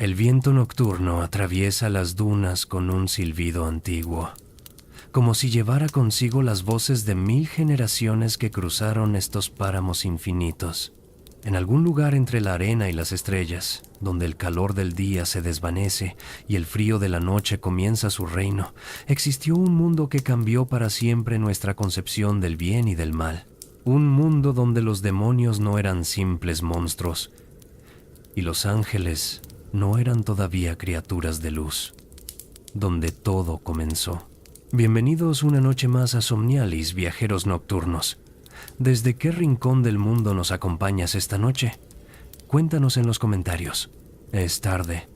El viento nocturno atraviesa las dunas con un silbido antiguo, como si llevara consigo las voces de 1000 generaciones que cruzaron estos páramos infinitos. En algún lugar entre la arena y las estrellas, donde el calor del día se desvanece y el frío de la noche comienza su reino, existió un mundo que cambió para siempre nuestra concepción del bien y del mal. Un mundo donde los demonios no eran simples monstruos y los ángeles no eran todavía criaturas de luz. Donde todo comenzó. Bienvenidos una noche más a Somnialis, viajeros nocturnos. ¿Desde qué rincón del mundo nos acompañas esta noche? Cuéntanos en los comentarios. Es tarde.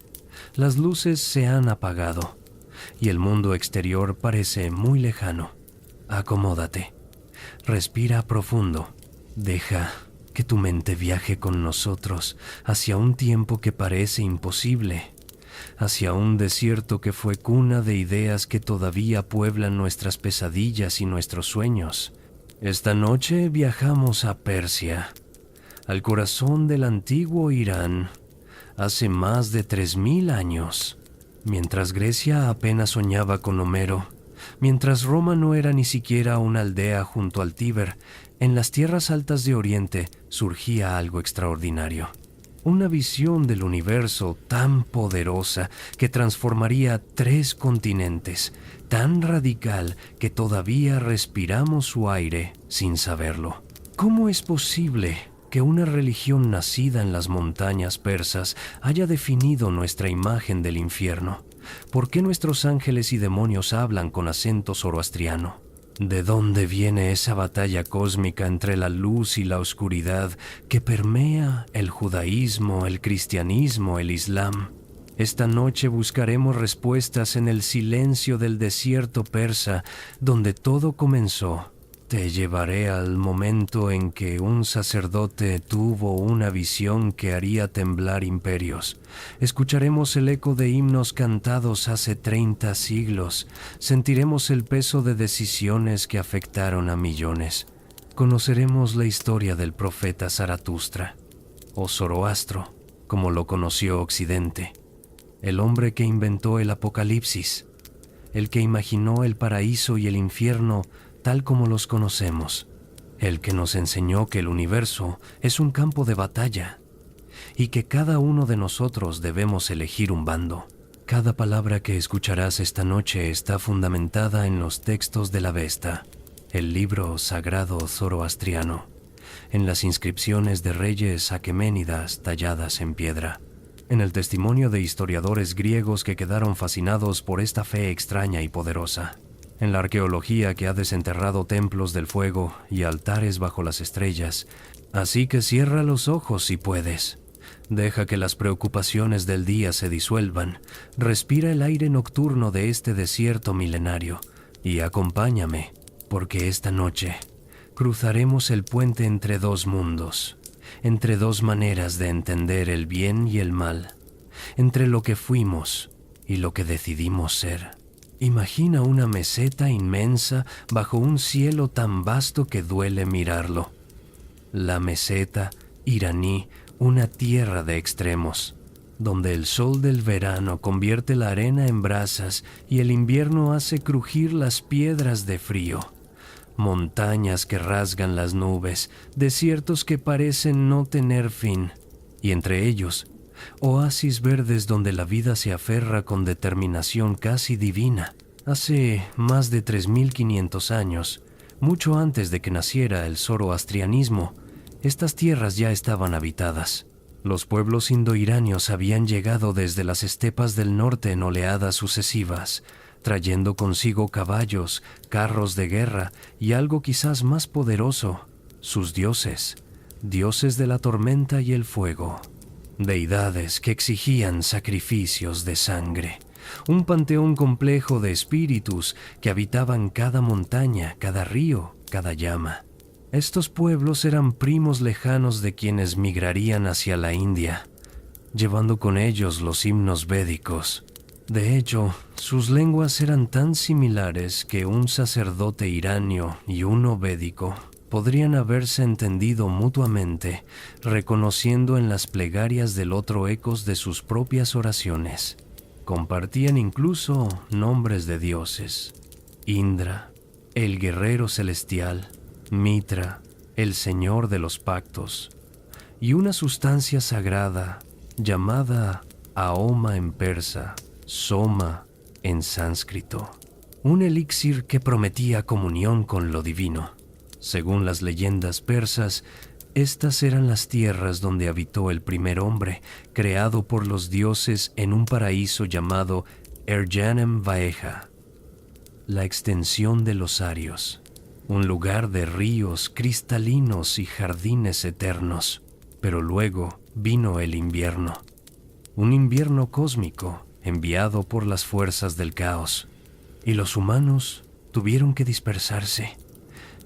Las luces se han apagado y el mundo exterior parece muy lejano. Acomódate. Respira profundo. Deja que tu mente viaje con nosotros hacia un tiempo que parece imposible, hacia un desierto que fue cuna de ideas que todavía pueblan nuestras pesadillas y nuestros sueños. Esta noche viajamos a Persia, al corazón del antiguo Irán, hace más de 3000 años, mientras Grecia apenas soñaba con Homero, mientras Roma no era ni siquiera una aldea junto al Tíber. En las tierras altas de Oriente surgía algo extraordinario. Una visión del universo tan poderosa que transformaría 3 continentes, tan radical que todavía respiramos su aire sin saberlo. ¿Cómo es posible que una religión nacida en las montañas persas haya definido nuestra imagen del infierno? ¿Por qué nuestros ángeles y demonios hablan con acento zoroastriano? ¿De dónde viene esa batalla cósmica entre la luz y la oscuridad que permea el judaísmo, el cristianismo, el islam? Esta noche buscaremos respuestas en el silencio del desierto persa, donde todo comenzó. Te llevaré al momento en que un sacerdote tuvo una visión que haría temblar imperios. Escucharemos el eco de himnos cantados hace 30 siglos. Sentiremos el peso de decisiones que afectaron a millones. Conoceremos la historia del profeta Zaratustra, o Zoroastro, como lo conoció Occidente. El hombre que inventó el Apocalipsis, el que imaginó el paraíso y el infierno tal como los conocemos, el que nos enseñó que el universo es un campo de batalla y que cada uno de nosotros debemos elegir un bando. Cada palabra que escucharás esta noche está fundamentada en los textos de la Vesta, el libro sagrado zoroastriano, en las inscripciones de reyes aqueménidas talladas en piedra, en el testimonio de historiadores griegos que quedaron fascinados por esta fe extraña y poderosa, en la arqueología que ha desenterrado templos del fuego y altares bajo las estrellas. Así que cierra los ojos si puedes. Deja que las preocupaciones del día se disuelvan. Respira el aire nocturno de este desierto milenario y acompáñame, porque esta noche cruzaremos el puente entre 2 mundos, entre 2 maneras de entender el bien y el mal, entre lo que fuimos y lo que decidimos ser. Imagina una meseta inmensa bajo un cielo tan vasto que duele mirarlo. La meseta iraní, una tierra de extremos, donde el sol del verano convierte la arena en brasas y el invierno hace crujir las piedras de frío. Montañas que rasgan las nubes, desiertos que parecen no tener fin, y entre ellos, oasis verdes donde la vida se aferra con determinación casi divina. Hace más de 3500 años, mucho antes de que naciera el zoroastrianismo, estas tierras ya estaban habitadas. Los pueblos indoiranios habían llegado desde las estepas del norte en oleadas sucesivas, trayendo consigo caballos, carros de guerra y algo quizás más poderoso, sus dioses, dioses de la tormenta y el fuego. Deidades que exigían sacrificios de sangre, un panteón complejo de espíritus que habitaban cada montaña, cada río, cada llama. Estos pueblos eran primos lejanos de quienes migrarían hacia la India, llevando con ellos los himnos védicos. De hecho, sus lenguas eran tan similares que un sacerdote iranio y uno védico podrían haberse entendido mutuamente, reconociendo en las plegarias del otro ecos de sus propias oraciones. Compartían incluso nombres de dioses: Indra, el guerrero celestial; Mitra, el señor de los pactos; y una sustancia sagrada llamada Ahoma en persa, Soma en sánscrito, un elixir que prometía comunión con lo divino. Según las leyendas persas, estas eran las tierras donde habitó el primer hombre, creado por los dioses en un paraíso llamado Erjanem Vaeja, la extensión de los Arios, un lugar de ríos cristalinos y jardines eternos. Pero luego vino el invierno, un invierno cósmico enviado por las fuerzas del caos, y los humanos tuvieron que dispersarse,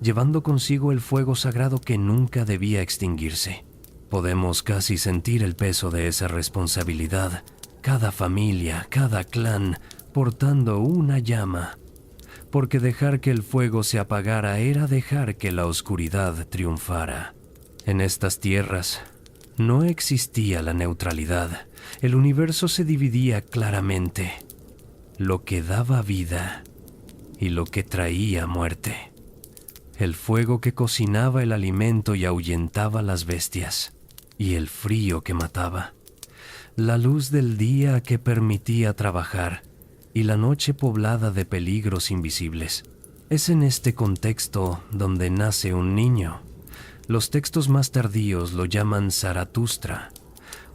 llevando consigo el fuego sagrado que nunca debía extinguirse. Podemos casi sentir el peso de esa responsabilidad, cada familia, cada clan, portando una llama, porque dejar que el fuego se apagara era dejar que la oscuridad triunfara. En estas tierras no existía la neutralidad. El universo se dividía claramente: lo que daba vida y lo que traía muerte. El fuego que cocinaba el alimento y ahuyentaba las bestias, y el frío que mataba. La luz del día que permitía trabajar, y la noche poblada de peligros invisibles. Es en este contexto donde nace un niño. Los textos más tardíos lo llaman Zaratustra,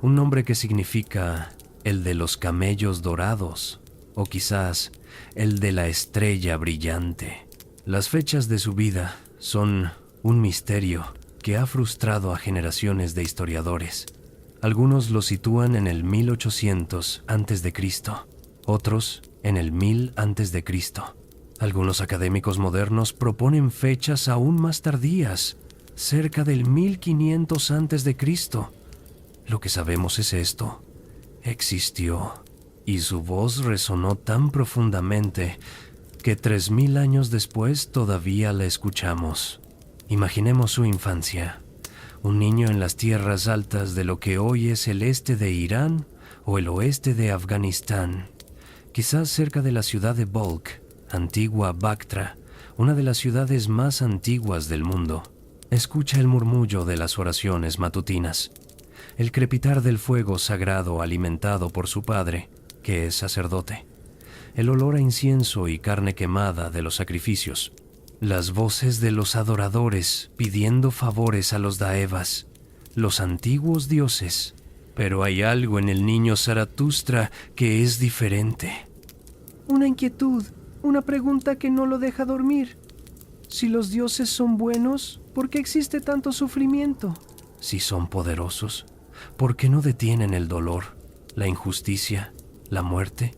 un nombre que significa el de los camellos dorados, o quizás el de la estrella brillante. Las fechas de su vida son un misterio que ha frustrado a generaciones de historiadores. Algunos lo sitúan en el 1800 a.C., otros en el 1000 a.C. Algunos académicos modernos proponen fechas aún más tardías, cerca del 1500 a.C. Lo que sabemos es esto: existió, y su voz resonó tan profundamente que 3000 años después todavía la escuchamos. Imaginemos su infancia, un niño en las tierras altas de lo que hoy es el este de Irán o el oeste de Afganistán, quizás cerca de la ciudad de Balkh, antigua Bactra, una de las ciudades más antiguas del mundo. Escucha el murmullo de las oraciones matutinas, el crepitar del fuego sagrado alimentado por su padre, que es sacerdote, el olor a incienso y carne quemada de los sacrificios, las voces de los adoradores pidiendo favores a los daevas, los antiguos dioses. Pero hay algo en el niño Zaratustra que es diferente. Una inquietud, una pregunta que no lo deja dormir. Si los dioses son buenos, ¿por qué existe tanto sufrimiento? Si son poderosos, ¿por qué no detienen el dolor, la injusticia, la muerte?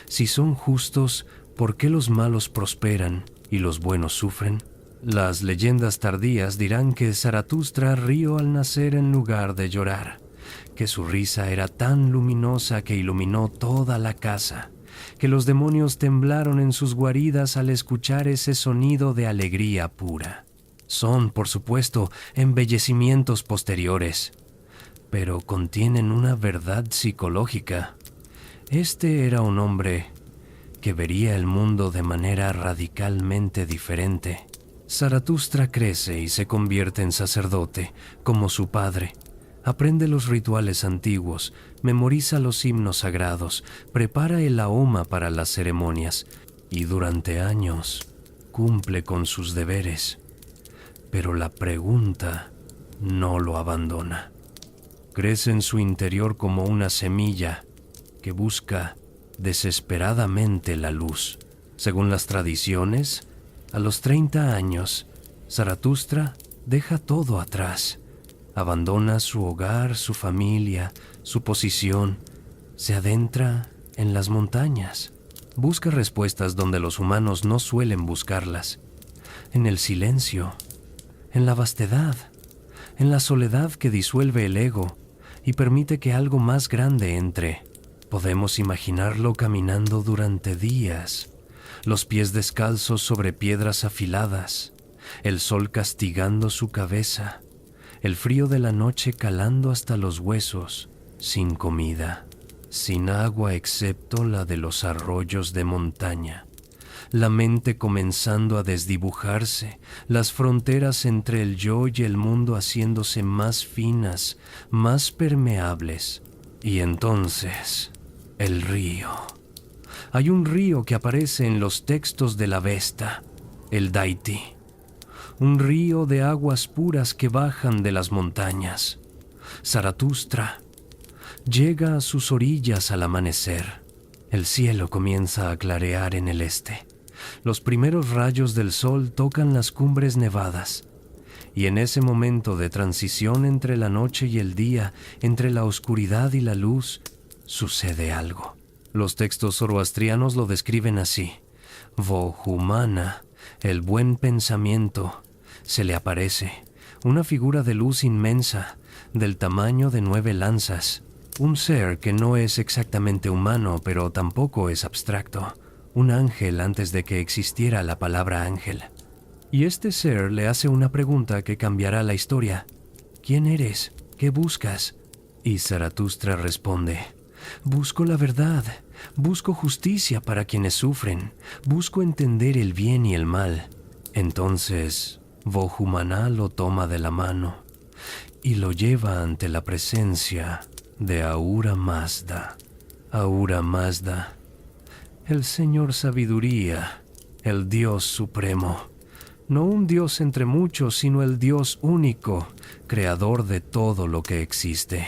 Si son justos, ¿por qué los malos prosperan y los buenos sufren? Las leyendas tardías dirán que Zaratustra rió al nacer en lugar de llorar, que su risa era tan luminosa que iluminó toda la casa, que los demonios temblaron en sus guaridas al escuchar ese sonido de alegría pura. Son, por supuesto, embellecimientos posteriores, pero contienen una verdad psicológica. Este era un hombre que vería el mundo de manera radicalmente diferente. Zaratustra crece y se convierte en sacerdote, como su padre. Aprende los rituales antiguos, memoriza los himnos sagrados, prepara el ahoma para las ceremonias y durante años cumple con sus deberes. Pero la pregunta no lo abandona. Crece en su interior como una semilla que busca desesperadamente la luz. Según las tradiciones, a los 30 años, Zaratustra deja todo atrás. Abandona su hogar, su familia, su posición. Se adentra en las montañas. Busca respuestas donde los humanos no suelen buscarlas. En el silencio, en la vastedad, en la soledad que disuelve el ego y permite que algo más grande entre. Podemos imaginarlo caminando durante días, los pies descalzos sobre piedras afiladas, el sol castigando su cabeza, el frío de la noche calando hasta los huesos, sin comida, sin agua excepto la de los arroyos de montaña, la mente comenzando a desdibujarse, las fronteras entre el yo y el mundo haciéndose más finas, más permeables. Y entonces, el río. Hay un río que aparece en los textos de la Vesta, el Daiti. Un río de aguas puras que bajan de las montañas. Zaratustra llega a sus orillas al amanecer. El cielo comienza a clarear en el este. Los primeros rayos del sol tocan las cumbres nevadas. Y en ese momento de transición entre la noche y el día, entre la oscuridad y la luz, sucede algo. Los textos zoroastrianos lo describen así. Vohumana, el buen pensamiento, se le aparece, una figura de luz inmensa, del tamaño de 9 lanzas, un ser que no es exactamente humano, pero tampoco es abstracto, un ángel antes de que existiera la palabra ángel. Y este ser le hace una pregunta que cambiará la historia. ¿Quién eres? ¿Qué buscas? Y Zaratustra responde: busco la verdad, busco justicia para quienes sufren, busco entender el bien y el mal. Entonces, Vohumana lo toma de la mano y lo lleva ante la presencia de Ahura Mazda. Ahura Mazda, el Señor Sabiduría, el Dios Supremo. No un Dios entre muchos, sino el Dios único, creador de todo lo que existe.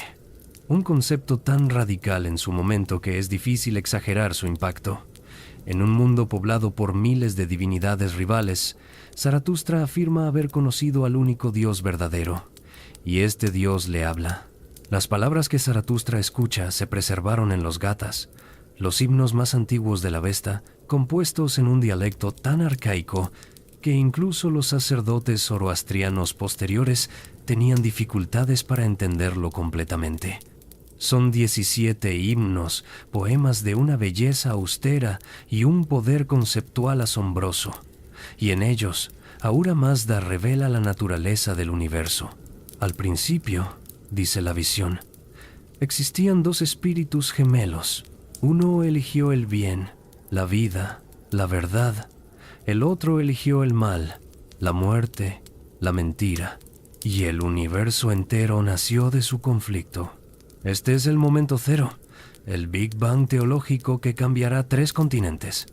Un concepto tan radical en su momento que es difícil exagerar su impacto. En un mundo poblado por miles de divinidades rivales, Zaratustra afirma haber conocido al único Dios verdadero, y este Dios le habla. Las palabras que Zaratustra escucha se preservaron en los Gathas, los himnos más antiguos de la Vesta, compuestos en un dialecto tan arcaico que incluso los sacerdotes zoroastrianos posteriores tenían dificultades para entenderlo completamente. Son 17 himnos, poemas de una belleza austera y un poder conceptual asombroso. Y en ellos, Ahura Mazda revela la naturaleza del universo. Al principio, dice la visión, existían 2 espíritus gemelos. Uno eligió el bien, la vida, la verdad. El otro eligió el mal, la muerte, la mentira. Y el universo entero nació de su conflicto. Este es el momento cero, el Big Bang teológico que cambiará 3 continentes.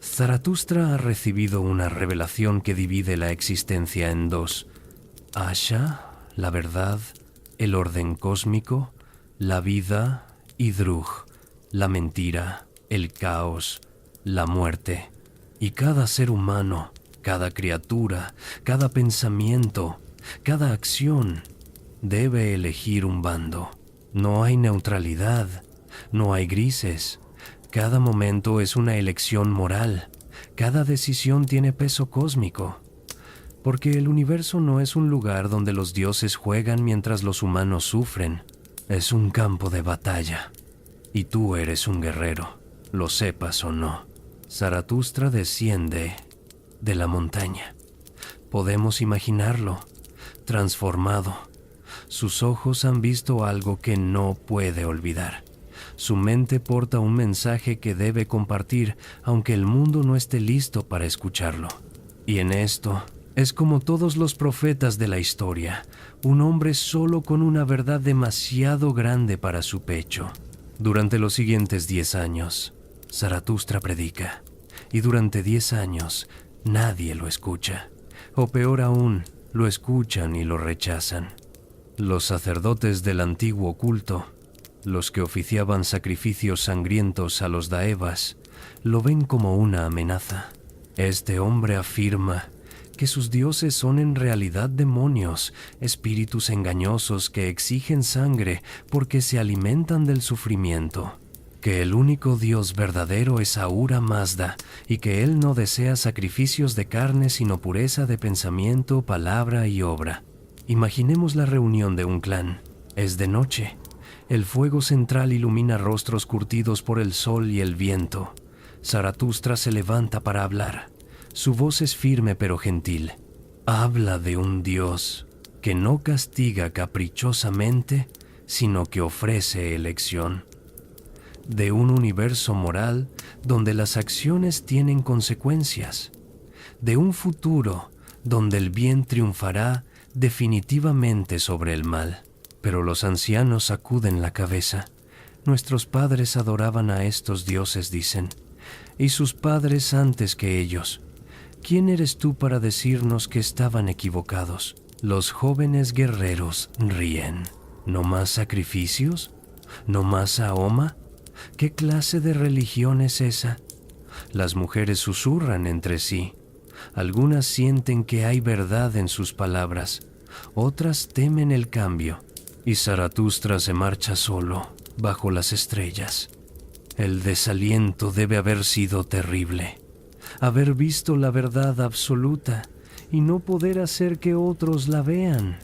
Zaratustra ha recibido una revelación que divide la existencia en 2. Asha, la verdad, el orden cósmico, la vida, y Drug, la mentira, el caos, la muerte. Y cada ser humano, cada criatura, cada pensamiento, cada acción debe elegir un bando. No hay neutralidad, no hay grises. Cada momento es una elección moral. Cada decisión tiene peso cósmico. Porque el universo no es un lugar donde los dioses juegan mientras los humanos sufren. Es un campo de batalla. Y tú eres un guerrero, lo sepas o no. Zaratustra desciende de la montaña. Podemos imaginarlo, transformado. Sus ojos han visto algo que no puede olvidar. Su mente porta un mensaje que debe compartir, aunque el mundo no esté listo para escucharlo. Y en esto, es como todos los profetas de la historia, un hombre solo con una verdad demasiado grande para su pecho. Durante los siguientes 10 años, Zaratustra predica, y durante 10 años nadie lo escucha, o peor aún, lo escuchan y lo rechazan. Los sacerdotes del antiguo culto, los que oficiaban sacrificios sangrientos a los daevas, lo ven como una amenaza. Este hombre afirma que sus dioses son en realidad demonios, espíritus engañosos que exigen sangre porque se alimentan del sufrimiento, que el único Dios verdadero es Ahura Mazda y que él no desea sacrificios de carne sino pureza de pensamiento, palabra y obra. Imaginemos la reunión de un clan. Es de noche. El fuego central ilumina rostros curtidos por el sol y el viento. Zaratustra se levanta para hablar. Su voz es firme pero gentil. Habla de un Dios que no castiga caprichosamente, sino que ofrece elección. De un universo moral donde las acciones tienen consecuencias. De un futuro donde el bien triunfará definitivamente sobre el mal. Pero los ancianos sacuden la cabeza. Nuestros padres adoraban a estos dioses, dicen, y sus padres antes que ellos. ¿Quién eres tú para decirnos que estaban equivocados? Los jóvenes guerreros ríen. ¿No más sacrificios? ¿No más Ahoma? ¿Qué clase de religión es esa? Las mujeres susurran entre sí. Algunas sienten que hay verdad en sus palabras, otras temen el cambio, y Zaratustra se marcha solo, bajo las estrellas. El desaliento debe haber sido terrible, haber visto la verdad absoluta y no poder hacer que otros la vean.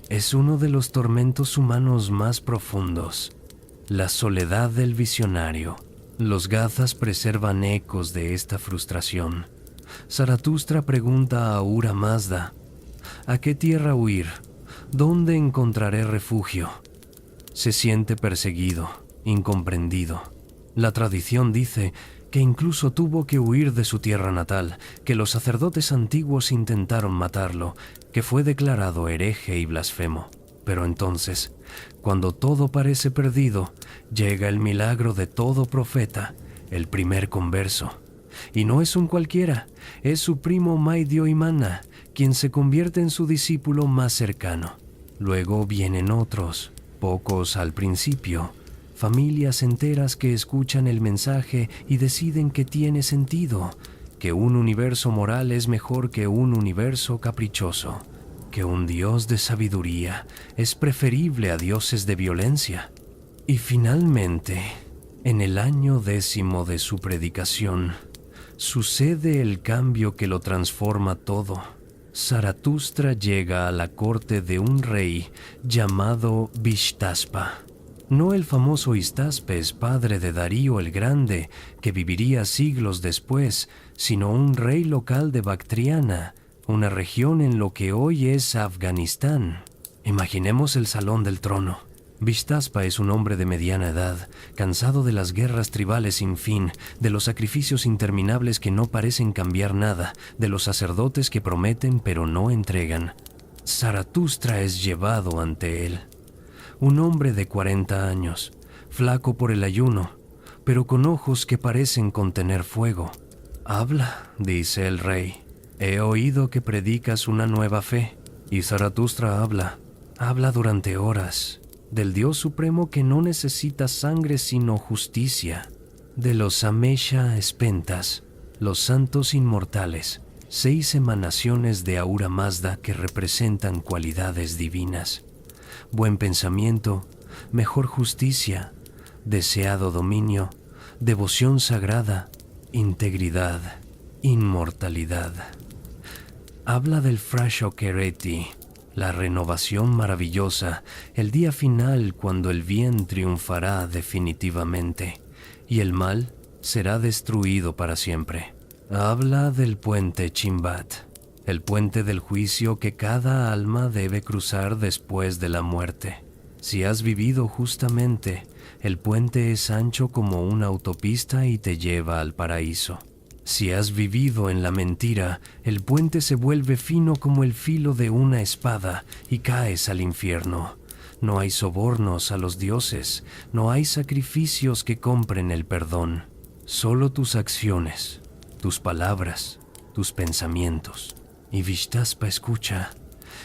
Es uno de los tormentos humanos más profundos. La soledad del visionario. Los Gathas preservan ecos de esta frustración. Zaratustra pregunta a Ahura Mazda, ¿a qué tierra huir? ¿Dónde encontraré refugio? Se siente perseguido, incomprendido. La tradición dice que incluso tuvo que huir de su tierra natal, que los sacerdotes antiguos intentaron matarlo, que fue declarado hereje y blasfemo. Pero entonces, cuando todo parece perdido, llega el milagro de todo profeta, el primer converso. Y no es un cualquiera, es su primo Maidioimana, quien se convierte en su discípulo más cercano. Luego vienen otros, pocos al principio, familias enteras que escuchan el mensaje y deciden que tiene sentido, que un universo moral es mejor que un universo caprichoso, que un Dios de sabiduría es preferible a dioses de violencia. Y finalmente, en el año 10 de su predicación, sucede el cambio que lo transforma todo. Zaratustra llega a la corte de un rey llamado Vishtaspa. No el famoso Histaspes, padre de Darío el Grande, que viviría siglos después, sino un rey local de Bactriana, una región en lo que hoy es Afganistán. Imaginemos el salón del trono. Vishtaspa es un hombre de mediana edad, cansado de las guerras tribales sin fin, de los sacrificios interminables que no parecen cambiar nada, de los sacerdotes que prometen pero no entregan. Zaratustra es llevado ante él. Un hombre de 40 años, flaco por el ayuno, pero con ojos que parecen contener fuego. «Habla», dice el rey. «He oído que predicas una nueva fe». Y Zaratustra habla durante horas, del Dios supremo que no necesita sangre sino justicia, de los Amesha Espentas, los santos inmortales, 6 emanaciones de Ahura Mazda que representan cualidades divinas. Buen pensamiento, mejor justicia, deseado dominio, devoción sagrada, integridad, inmortalidad. Habla del Frashokereti, la renovación maravillosa, el día final cuando el bien triunfará definitivamente y el mal será destruido para siempre. Habla del puente Chimbat, el puente del juicio que cada alma debe cruzar después de la muerte. Si has vivido justamente, el puente es ancho como una autopista y te lleva al paraíso. Si has vivido en la mentira, el puente se vuelve fino como el filo de una espada y caes al infierno. No hay sobornos a los dioses, no hay sacrificios que compren el perdón. Solo tus acciones, tus palabras, tus pensamientos. Y Vishtaspa escucha,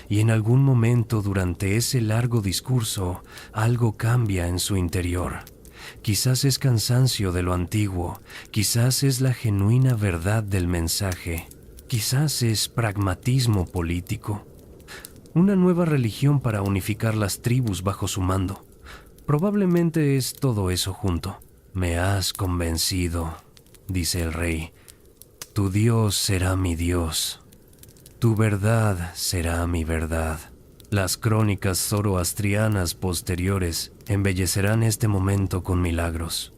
y en algún momento durante ese largo discurso, algo cambia en su interior. Quizás es cansancio de lo antiguo, quizás es la genuina verdad del mensaje, quizás es pragmatismo político. Una nueva religión para unificar las tribus bajo su mando. Probablemente es todo eso junto. Me has convencido, dice el rey. Tu Dios será mi Dios. Tu verdad será mi verdad. Las crónicas zoroastrianas posteriores embellecerán este momento con milagros.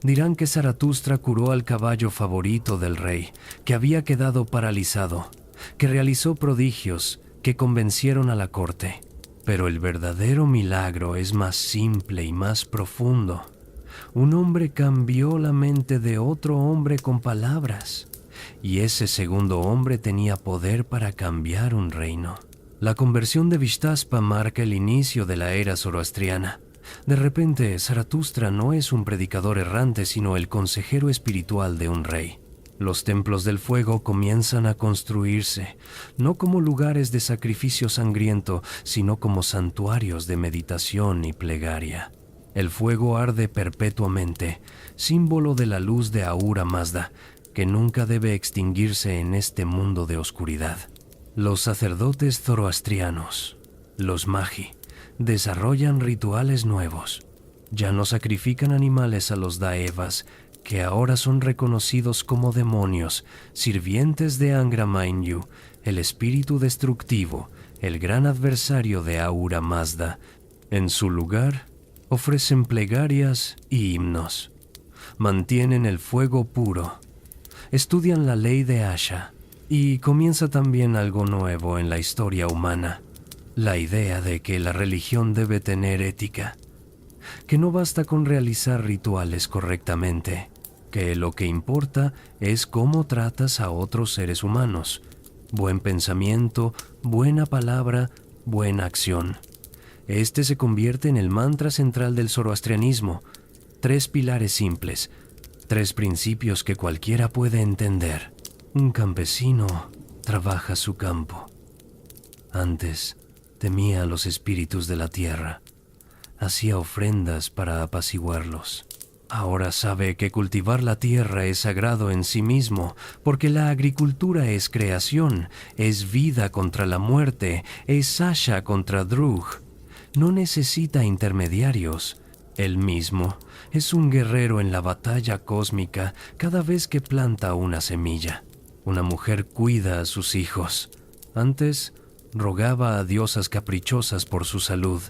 Dirán que Zaratustra curó al caballo favorito del rey, que había quedado paralizado, que realizó prodigios que convencieron a la corte. Pero el verdadero milagro es más simple y más profundo. Un hombre cambió la mente de otro hombre con palabras, y ese segundo hombre tenía poder para cambiar un reino. La conversión de Vishtaspa marca el inicio de la era zoroastriana. De repente, Zaratustra no es un predicador errante, sino el consejero espiritual de un rey. Los templos del fuego comienzan a construirse, no como lugares de sacrificio sangriento, sino como santuarios de meditación y plegaria. El fuego arde perpetuamente, símbolo de la luz de Ahura Mazda, que nunca debe extinguirse en este mundo de oscuridad. Los sacerdotes zoroastrianos, los magi, desarrollan rituales nuevos. Ya no sacrifican animales a los daevas, que ahora son reconocidos como demonios, sirvientes de Angra Mainyu, el espíritu destructivo, el gran adversario de Ahura Mazda. En su lugar, ofrecen plegarias y himnos. Mantienen el fuego puro. Estudian la ley de Asha. Y comienza también algo nuevo en la historia humana. La idea de que la religión debe tener ética. Que no basta con realizar rituales correctamente. Que lo que importa es cómo tratas a otros seres humanos. Buen pensamiento, buena palabra, buena acción. Este se convierte en el mantra central del zoroastrianismo. 3 pilares simples, 3 principios que cualquiera puede entender. Un campesino trabaja su campo. Antes temía a los espíritus de la tierra. Hacía ofrendas para apaciguarlos. Ahora sabe que cultivar la tierra es sagrado en sí mismo, porque la agricultura es creación, es vida contra la muerte, es Sasha contra Drug. No necesita intermediarios. Él mismo es un guerrero en la batalla cósmica cada vez que planta una semilla. Una mujer cuida a sus hijos. Antes rogaba a diosas caprichosas por su salud.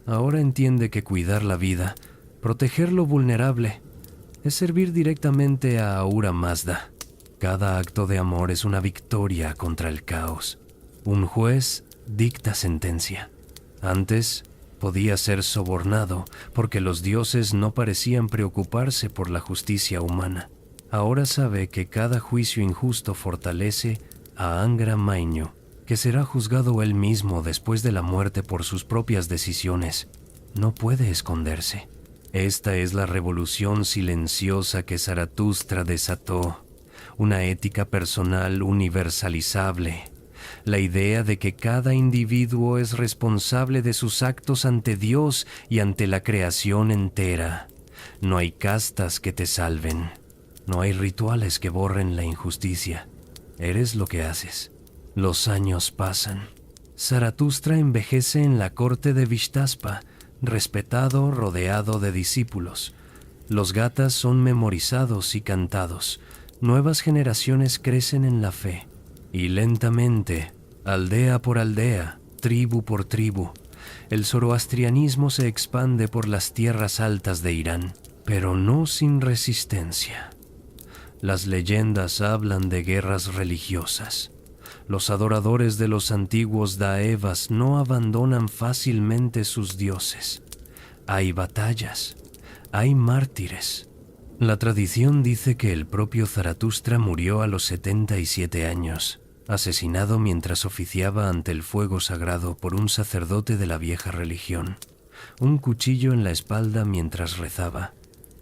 Ahora entiende que cuidar la vida, proteger lo vulnerable, es servir directamente a Ahura Mazda. Cada acto de amor es una victoria contra el caos. Un juez dicta sentencia. Antes podía ser sobornado porque los dioses no parecían preocuparse por la justicia humana. Ahora sabe que cada juicio injusto fortalece a Angra Mainyu, que será juzgado él mismo después de la muerte por sus propias decisiones. No puede esconderse. Esta es la revolución silenciosa que Zaratustra desató, una ética personal universalizable. La idea de que cada individuo es responsable de sus actos ante Dios y ante la creación entera. No hay castas que te salven. No hay rituales que borren la injusticia. Eres lo que haces. Los años pasan. Zaratustra envejece en la corte de Vishtaspa, respetado, rodeado de discípulos. Los gatas son memorizados y cantados. Nuevas generaciones crecen en la fe. Y lentamente, aldea por aldea, tribu por tribu, el zoroastrianismo se expande por las tierras altas de Irán, pero no sin resistencia. Las leyendas hablan de guerras religiosas. Los adoradores de los antiguos daevas no abandonan fácilmente sus dioses. Hay batallas, hay mártires. La tradición dice que el propio Zaratustra murió a los 77 años, asesinado mientras oficiaba ante el fuego sagrado por un sacerdote de la vieja religión. Un cuchillo en la espalda mientras rezaba.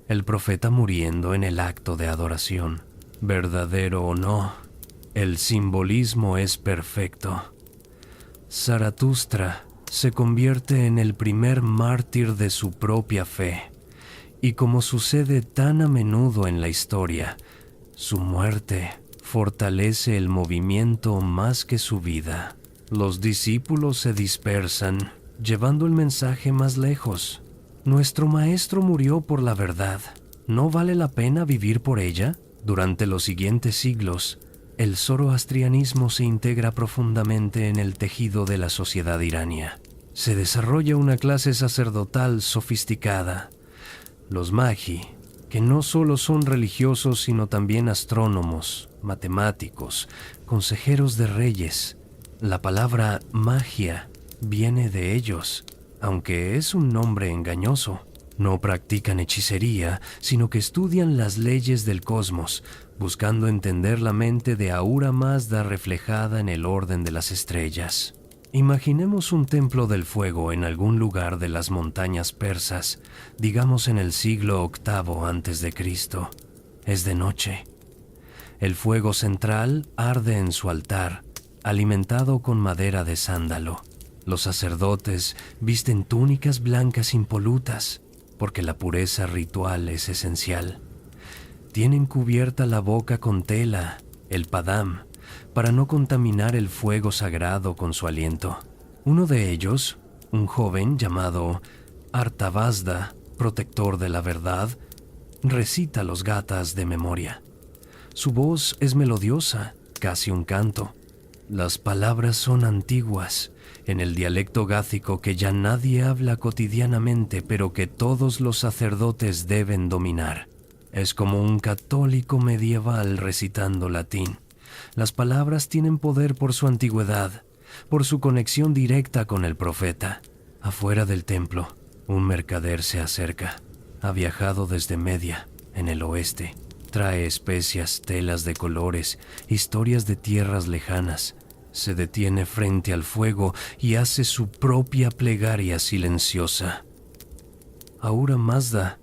El profeta muriendo en el acto de adoración. Verdadero o no, el simbolismo es perfecto. Zaratustra se convierte en el primer mártir de su propia fe. Y como sucede tan a menudo en la historia, su muerte fortalece el movimiento más que su vida. Los discípulos se dispersan, llevando el mensaje más lejos. Nuestro maestro murió por la verdad. ¿No vale la pena vivir por ella? Durante los siguientes siglos, el zoroastrianismo se integra profundamente en el tejido de la sociedad irania. Se desarrolla una clase sacerdotal sofisticada. Los magi, que no solo son religiosos sino también astrónomos, matemáticos, consejeros de reyes. La palabra magia viene de ellos, aunque es un nombre engañoso. No practican hechicería, sino que estudian las leyes del cosmos, buscando entender la mente de Ahura Mazda reflejada en el orden de las estrellas. Imaginemos un templo del fuego en algún lugar de las montañas persas, digamos en el siglo VIII a.C. Es de noche. El fuego central arde en su altar, alimentado con madera de sándalo. Los sacerdotes visten túnicas blancas impolutas, porque la pureza ritual es esencial. Tienen cubierta la boca con tela, el padam, para no contaminar el fuego sagrado con su aliento. Uno de ellos, un joven llamado Artavasda, protector de la verdad, recita los gathas de memoria. Su voz es melodiosa, casi un canto. Las palabras son antiguas, en el dialecto gácico que ya nadie habla cotidianamente, pero que todos los sacerdotes deben dominar. Es como un católico medieval recitando latín. Las palabras tienen poder por su antigüedad, por su conexión directa con el profeta. Afuera del templo, un mercader se acerca. Ha viajado desde Media, en el oeste. Trae especias, telas de colores, historias de tierras lejanas. Se detiene frente al fuego y hace su propia plegaria silenciosa. Ahura Mazda,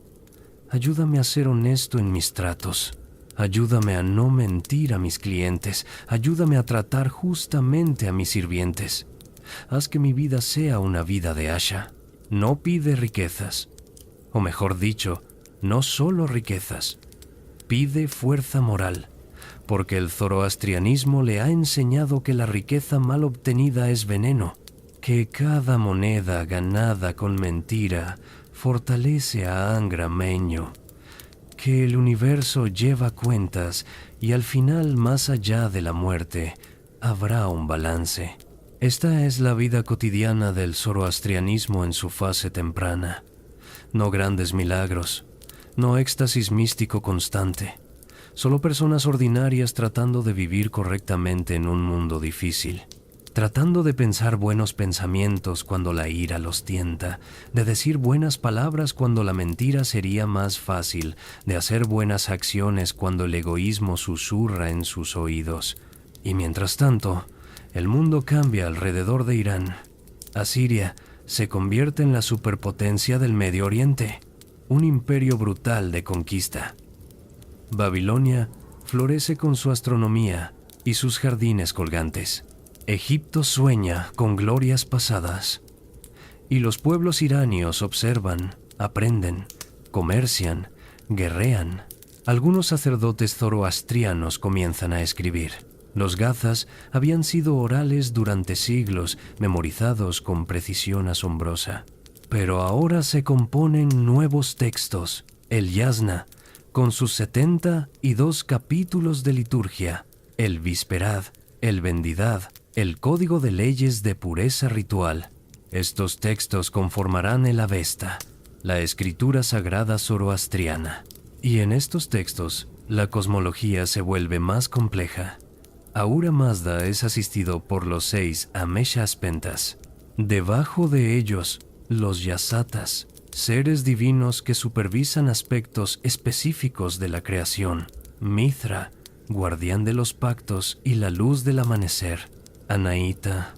ayúdame a ser honesto en mis tratos. Ayúdame a no mentir a mis clientes. Ayúdame a tratar justamente a mis sirvientes. Haz que mi vida sea una vida de Asha. No pide riquezas. O mejor dicho, no solo riquezas. Pide fuerza moral. Porque el zoroastrianismo le ha enseñado que la riqueza mal obtenida es veneno, que cada moneda ganada con mentira fortalece a Angra Mainyo, que el universo lleva cuentas y al final, más allá de la muerte, habrá un balance. Esta es la vida cotidiana del zoroastrianismo en su fase temprana. No grandes milagros, no éxtasis místico constante. Solo personas ordinarias tratando de vivir correctamente en un mundo difícil, tratando de pensar buenos pensamientos cuando la ira los tienta, de decir buenas palabras cuando la mentira sería más fácil, de hacer buenas acciones cuando el egoísmo susurra en sus oídos. Y mientras tanto, el mundo cambia alrededor de Irán. Asiria se convierte en la superpotencia del Medio Oriente, un imperio brutal de conquista. Babilonia florece con su astronomía y sus jardines colgantes. Egipto sueña con glorias pasadas. Y los pueblos iranios observan, aprenden, comercian, guerrean. Algunos sacerdotes zoroastrianos comienzan a escribir. Los gathas habían sido orales durante siglos, memorizados con precisión asombrosa. Pero ahora se componen nuevos textos. El Yasna, con sus 72 capítulos de liturgia, el Visperad, el Vendidad, el Código de Leyes de Pureza Ritual. Estos textos conformarán el Avesta, la escritura sagrada zoroastriana. Y en estos textos, la cosmología se vuelve más compleja. Ahura Mazda es asistido por los 6 Ameshaspentas. Debajo de ellos, los Yasatas, seres divinos que supervisan aspectos específicos de la creación. Mithra, guardián de los pactos y la luz del amanecer. Anaíta,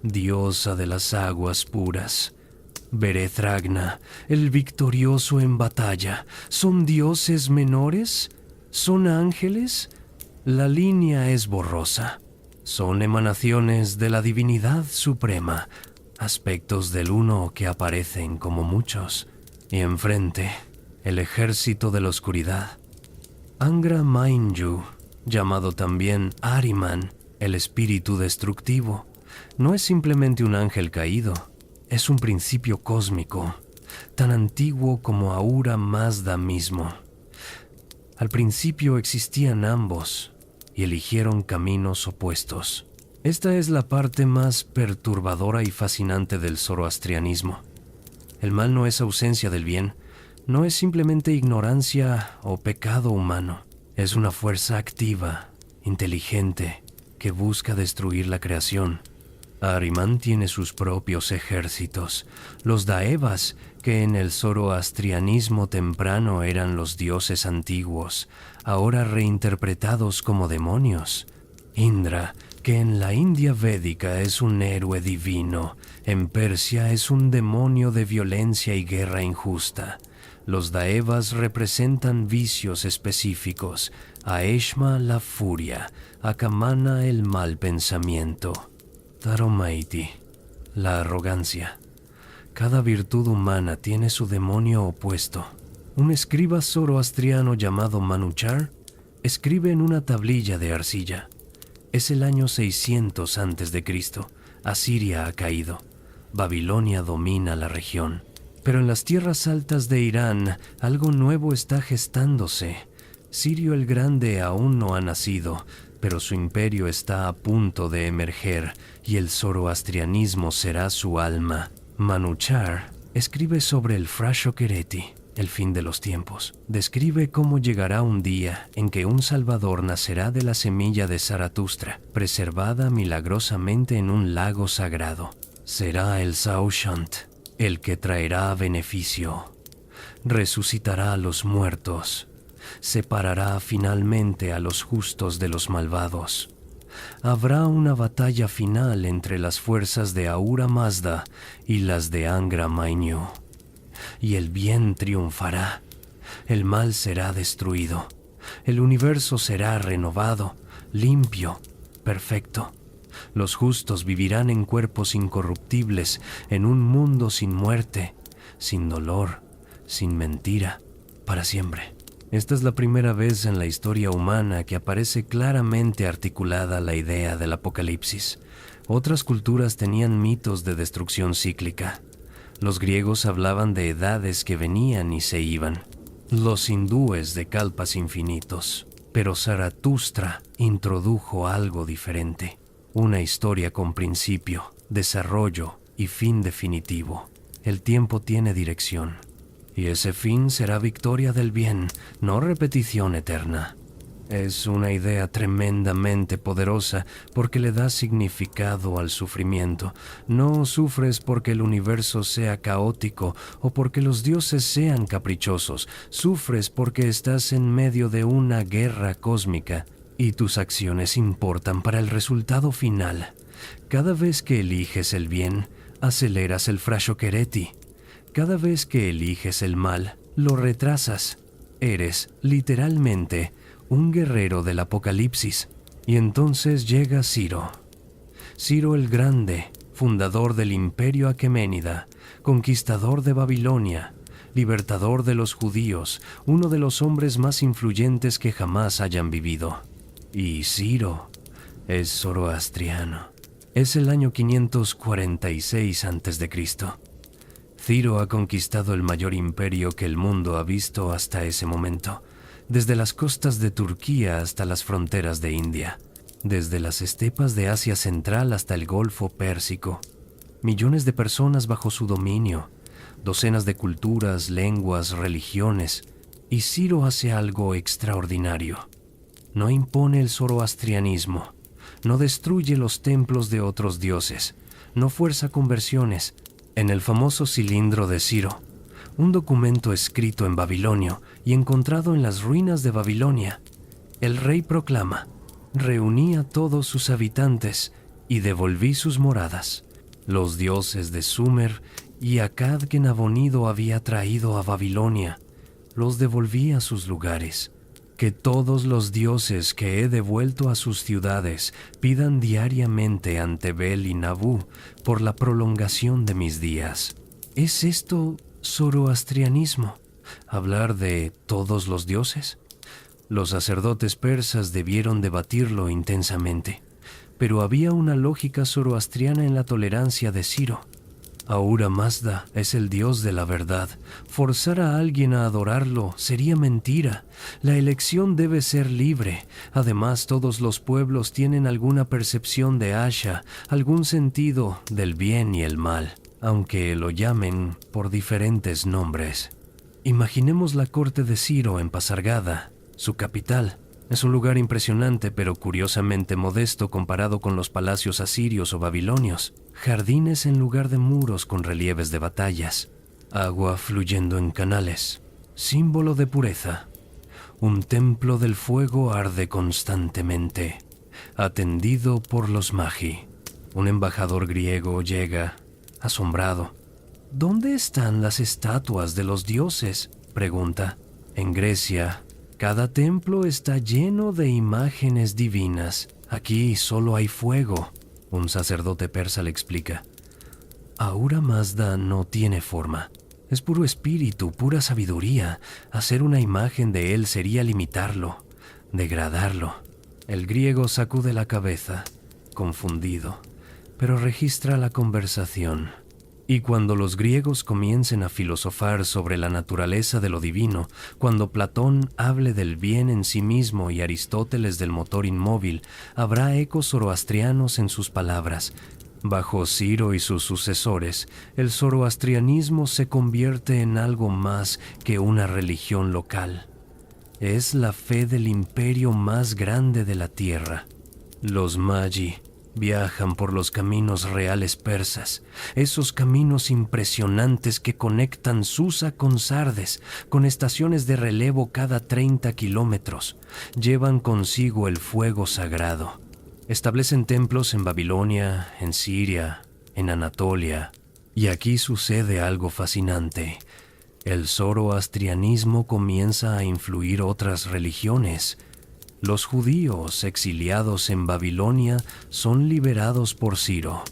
diosa de las aguas puras. Berezragna, el victorioso en batalla. ¿Son dioses menores? ¿Son ángeles? La línea es borrosa. Son emanaciones de la divinidad suprema, aspectos del uno que aparecen como muchos. Y enfrente, el ejército de la oscuridad. Angra Mainyu, llamado también Ahriman, el espíritu destructivo, no es simplemente un ángel caído, es un principio cósmico, tan antiguo como Ahura Mazda mismo. Al principio existían ambos y eligieron caminos opuestos. Esta es la parte más perturbadora y fascinante del zoroastrianismo. El mal no es ausencia del bien, no es simplemente ignorancia o pecado humano. Es una fuerza activa, inteligente, que busca destruir la creación. Ahriman tiene sus propios ejércitos, los Daevas, que en el zoroastrianismo temprano eran los dioses antiguos, ahora reinterpretados como demonios. Indra, que en la India védica es un héroe divino, en Persia es un demonio de violencia y guerra injusta. Los Daevas representan vicios específicos, a Eshma la furia, a Kamana el mal pensamiento, Taromaiti la arrogancia. Cada virtud humana tiene su demonio opuesto. Un escriba zoroastriano llamado Manuchar escribe en una tablilla de arcilla: es el año 600 a.C. Asiria ha caído. Babilonia domina la región. Pero en las tierras altas de Irán algo nuevo está gestándose. Sirio el Grande aún no ha nacido, pero su imperio está a punto de emerger y el zoroastrianismo será su alma. Manuchar escribe sobre el Frashokereti, el fin de los tiempos. Describe cómo llegará un día en que un salvador nacerá de la semilla de Zaratustra, preservada milagrosamente en un lago sagrado. Será el Saushant, el que traerá beneficio. Resucitará a los muertos. Separará finalmente a los justos de los malvados. Habrá una batalla final entre las fuerzas de Ahura Mazda y las de Angra Mainyu. Y el bien triunfará. El mal será destruido. El universo será renovado, limpio, perfecto. Los justos vivirán en cuerpos incorruptibles, en un mundo sin muerte, sin dolor, sin mentira, para siempre. Esta es la primera vez en la historia humana que aparece claramente articulada la idea del apocalipsis. Otras culturas tenían mitos de destrucción cíclica. Los griegos hablaban de edades que venían y se iban. Los hindúes de kalpas infinitos. Pero Zaratustra introdujo algo diferente. Una historia con principio, desarrollo y fin definitivo. El tiempo tiene dirección. Y ese fin será victoria del bien, no repetición eterna. Es una idea tremendamente poderosa porque le da significado al sufrimiento. No sufres porque el universo sea caótico o porque los dioses sean caprichosos. Sufres porque estás en medio de una guerra cósmica y tus acciones importan para el resultado final. Cada vez que eliges el bien, aceleras el Frashokereti. Cada vez que eliges el mal, lo retrasas. Eres, literalmente, un guerrero del apocalipsis. Y entonces llega Ciro. Ciro el Grande, fundador del Imperio Aqueménida, conquistador de Babilonia, libertador de los judíos, uno de los hombres más influyentes que jamás hayan vivido. Y Ciro es zoroastriano. Es el año 546 a.C. Ciro ha conquistado el mayor imperio que el mundo ha visto hasta ese momento, desde las costas de Turquía hasta las fronteras de India, desde las estepas de Asia Central hasta el Golfo Pérsico. Millones de personas bajo su dominio, docenas de culturas, lenguas, religiones, y Ciro hace algo extraordinario. No impone el zoroastrianismo, no destruye los templos de otros dioses, no fuerza conversiones. En el famoso cilindro de Ciro, un documento escrito en babilonio y encontrado en las ruinas de Babilonia, el rey proclama: reuní a todos sus habitantes y devolví sus moradas. Los dioses de Sumer y Akkad que Nabonido había traído a Babilonia, los devolví a sus lugares. Que todos los dioses que he devuelto a sus ciudades pidan diariamente ante Bel y Nabú por la prolongación de mis días. ¿Es esto zoroastrianismo? ¿Hablar de todos los dioses? Los sacerdotes persas debieron debatirlo intensamente, pero había una lógica zoroastriana en la tolerancia de Ciro. Ahura Mazda es el dios de la verdad. Forzar a alguien a adorarlo sería mentira. La elección debe ser libre. Además, todos los pueblos tienen alguna percepción de Asha, algún sentido del bien y el mal, aunque lo llamen por diferentes nombres. Imaginemos la corte de Ciro en Pasargada, su capital. Es un lugar impresionante, pero curiosamente modesto comparado con los palacios asirios o babilonios. Jardines en lugar de muros con relieves de batallas. Agua fluyendo en canales. Símbolo de pureza. Un templo del fuego arde constantemente, atendido por los magi. Un embajador griego llega, asombrado. ¿Dónde están las estatuas de los dioses?, pregunta. En Grecia, cada templo está lleno de imágenes divinas. Aquí solo hay fuego, un sacerdote persa le explica. Ahura Mazda no tiene forma. Es puro espíritu, pura sabiduría. Hacer una imagen de él sería limitarlo, degradarlo. El griego sacude la cabeza, confundido, pero registra la conversación. Y cuando los griegos comiencen a filosofar sobre la naturaleza de lo divino, cuando Platón hable del bien en sí mismo y Aristóteles del motor inmóvil, habrá ecos zoroastrianos en sus palabras. Bajo Ciro y sus sucesores, el zoroastrianismo se convierte en algo más que una religión local. Es la fe del imperio más grande de la tierra. Los magi viajan por los caminos reales persas, esos caminos impresionantes que conectan Susa con Sardes, con estaciones de relevo cada 30 kilómetros. Llevan consigo el fuego sagrado. Establecen templos en Babilonia, en Siria, en Anatolia. Y aquí sucede algo fascinante. El zoroastrianismo comienza a influir otras religiones. Los judíos exiliados en Babilonia son liberados por Ciro.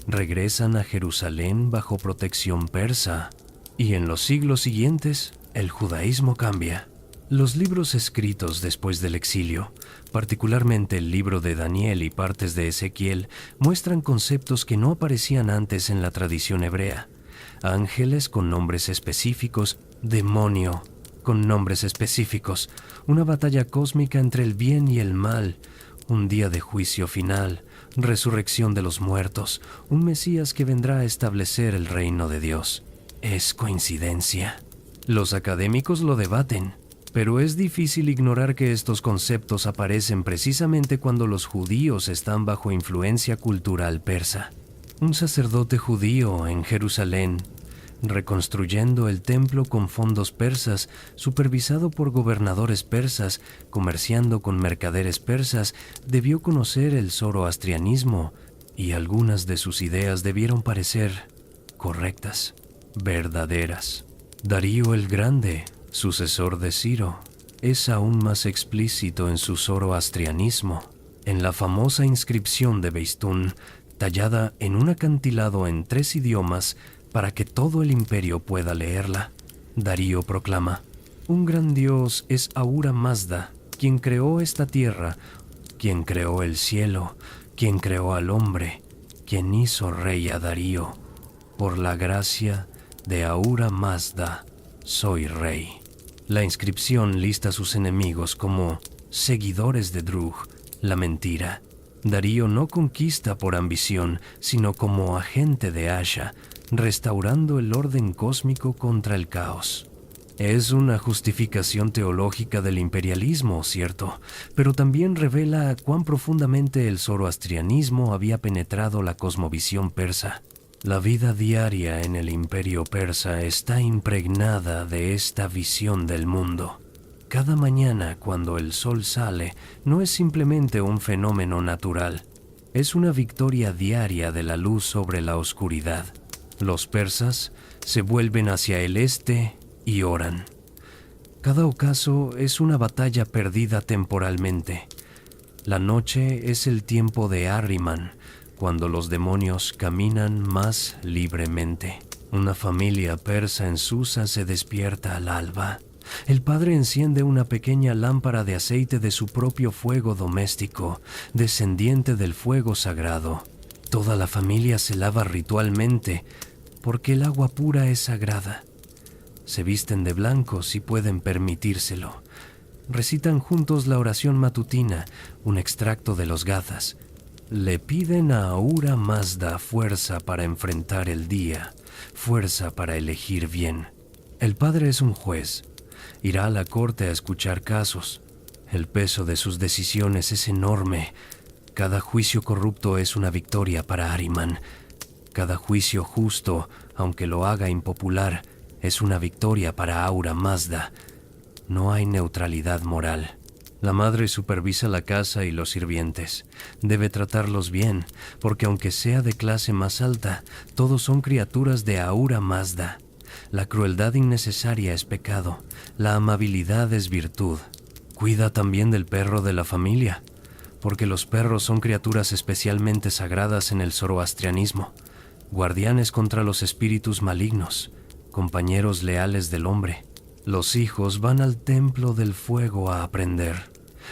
Regresan a Jerusalén bajo protección persa. Y en los siglos siguientes, el judaísmo cambia. Los libros escritos después del exilio, particularmente el libro de Daniel y partes de Ezequiel, muestran conceptos que no aparecían antes en la tradición hebrea. Ángeles con nombres específicos, demonio con nombres específicos, una batalla cósmica entre el bien y el mal, un día de juicio final, resurrección de los muertos, un Mesías que vendrá a establecer el reino de Dios. ¿Es coincidencia? Los académicos lo debaten. Pero es difícil ignorar que estos conceptos aparecen precisamente cuando los judíos están bajo influencia cultural persa. Un sacerdote judío en Jerusalén, reconstruyendo el templo con fondos persas, supervisado por gobernadores persas, comerciando con mercaderes persas, debió conocer el zoroastrianismo y algunas de sus ideas debieron parecer correctas, verdaderas. Darío el Grande, sucesor de Ciro, es aún más explícito en su zoroastrianismo. En la famosa inscripción de Beistún, tallada en un acantilado en 3 idiomas para que todo el imperio pueda leerla, Darío proclama: un gran dios es Ahura Mazda, quien creó esta tierra, quien creó el cielo, quien creó al hombre, quien hizo rey a Darío. Por la gracia de Ahura Mazda, soy rey. La inscripción lista a sus enemigos como seguidores de Drug, la mentira. Darío no conquista por ambición, sino como agente de Asha, restaurando el orden cósmico contra el caos. Es una justificación teológica del imperialismo, cierto, pero también revela cuán profundamente el zoroastrianismo había penetrado la cosmovisión persa. La vida diaria en el imperio persa está impregnada de esta visión del mundo. Cada mañana cuando el sol sale no es simplemente un fenómeno natural, es una victoria diaria de la luz sobre la oscuridad. Los persas se vuelven hacia el este y oran. Cada ocaso es una batalla perdida temporalmente. La noche es el tiempo de Ahriman, cuando los demonios caminan más libremente. Una familia persa en Susa se despierta al alba. El padre enciende una pequeña lámpara de aceite de su propio fuego doméstico, descendiente del fuego sagrado. Toda la familia se lava ritualmente, porque el agua pura es sagrada. Se visten de blanco si pueden permitírselo. Recitan juntos la oración matutina, un extracto de los Gathas. Le piden a Ahura Mazda fuerza para enfrentar el día, fuerza para elegir bien. El padre es un juez. Irá a la corte a escuchar casos. El peso de sus decisiones es enorme. Cada juicio corrupto es una victoria para Ahriman. Cada juicio justo, aunque lo haga impopular, es una victoria para Ahura Mazda. No hay neutralidad moral. La madre supervisa la casa y los sirvientes. Debe tratarlos bien, porque aunque sea de clase más alta, todos son criaturas de Ahura Mazda. La crueldad innecesaria es pecado. La amabilidad es virtud. Cuida también del perro de la familia, porque los perros son criaturas especialmente sagradas en el zoroastrianismo, guardianes contra los espíritus malignos, compañeros leales del hombre. Los hijos van al templo del fuego a aprender.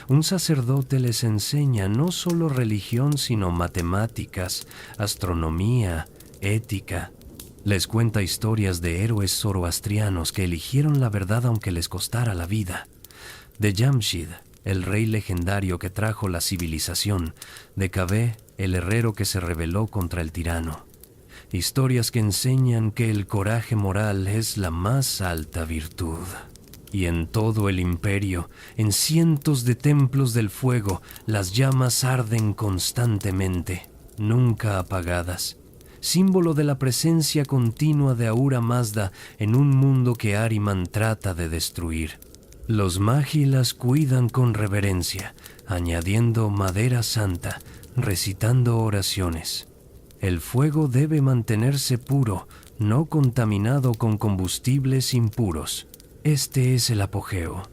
Un sacerdote les enseña no solo religión, sino matemáticas, astronomía, ética. Les cuenta historias de héroes zoroastrianos que eligieron la verdad aunque les costara la vida. De Jamshid, el rey legendario que trajo la civilización. De Kaveh, el herrero que se rebeló contra el tirano. Historias que enseñan que el coraje moral es la más alta virtud. Y en todo el imperio, en cientos de templos del fuego, las llamas arden constantemente, nunca apagadas. Símbolo de la presencia continua de Ahura Mazda en un mundo que Ahriman trata de destruir. Los magi las cuidan con reverencia, añadiendo madera santa, recitando oraciones. El fuego debe mantenerse puro, no contaminado con combustibles impuros. Este es el apogeo.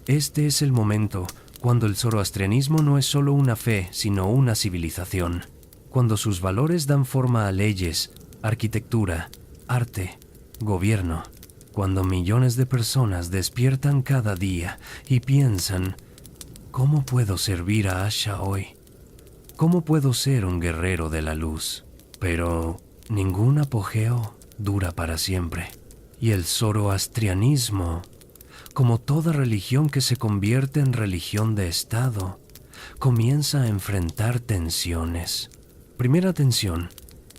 Este es el momento cuando el zoroastrianismo no es solo una fe, sino una civilización. Cuando sus valores dan forma a leyes, arquitectura, arte, gobierno. Cuando millones de personas despiertan cada día y piensan, ¿cómo puedo servir a Asha hoy? ¿Cómo puedo ser un guerrero de la luz? Pero ningún apogeo dura para siempre. Y el zoroastrianismo, como toda religión que se convierte en religión de Estado, comienza a enfrentar tensiones. Primera tensión,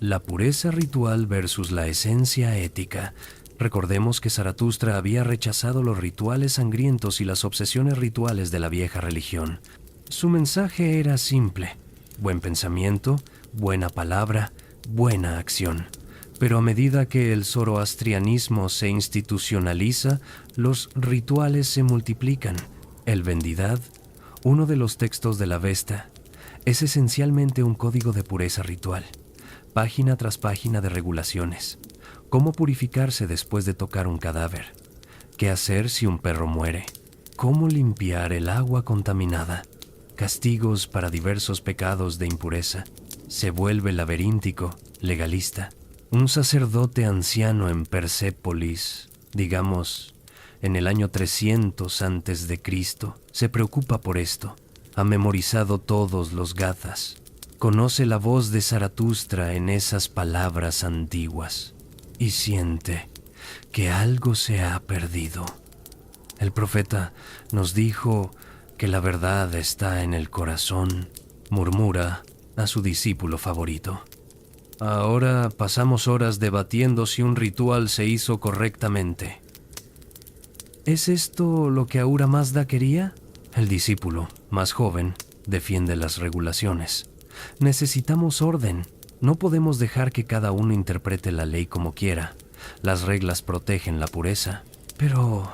la pureza ritual versus la esencia ética. Recordemos que Zaratustra había rechazado los rituales sangrientos y las obsesiones rituales de la vieja religión. Su mensaje era simple: buen pensamiento, buena palabra, buena acción. Pero a medida que el zoroastrianismo se institucionaliza, los rituales se multiplican. El Vendidad, uno de los textos de la Vesta, es esencialmente un código de pureza ritual, página tras página de regulaciones. Cómo purificarse después de tocar un cadáver. Qué hacer si un perro muere. Cómo limpiar el agua contaminada. Castigos para diversos pecados de impureza. Se vuelve laberíntico, legalista. Un sacerdote anciano en Persépolis, digamos, en el año 300 a.C., se preocupa por esto. Ha memorizado todos los gathas. Conoce la voz de Zaratustra en esas palabras antiguas. Y siente que algo se ha perdido. El profeta nos dijo que la verdad está en el corazón, murmura a su discípulo favorito. Ahora pasamos horas debatiendo si un ritual se hizo correctamente. ¿Es esto lo que Ahura Mazda quería? El discípulo, más joven, defiende las regulaciones. Necesitamos orden. No podemos dejar que cada uno interprete la ley como quiera. Las reglas protegen la pureza. Pero,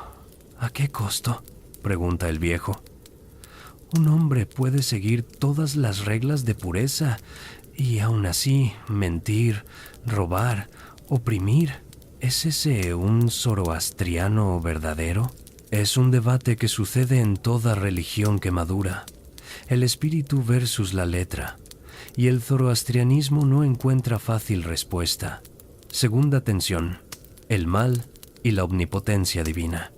¿a qué costo?, pregunta el viejo. Un hombre puede seguir todas las reglas de pureza y aún así mentir, robar, oprimir. ¿Es ese un zoroastriano verdadero? Es un debate que sucede en toda religión que madura. El espíritu versus la letra. Y el zoroastrianismo no encuentra fácil respuesta. Segunda tensión, el mal y la omnipotencia divina.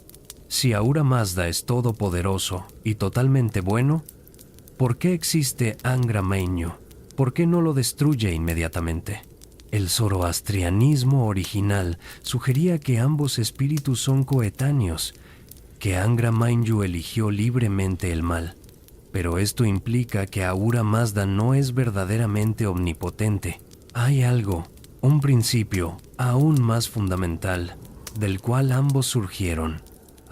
Si Ahura Mazda es todopoderoso y totalmente bueno, ¿por qué existe Angra Mainyu? ¿Por qué no lo destruye inmediatamente? El zoroastrianismo original sugería que ambos espíritus son coetáneos, que Angra Mainyu eligió libremente el mal. Pero esto implica que Ahura Mazda no es verdaderamente omnipotente. Hay algo, un principio aún más fundamental, del cual ambos surgieron.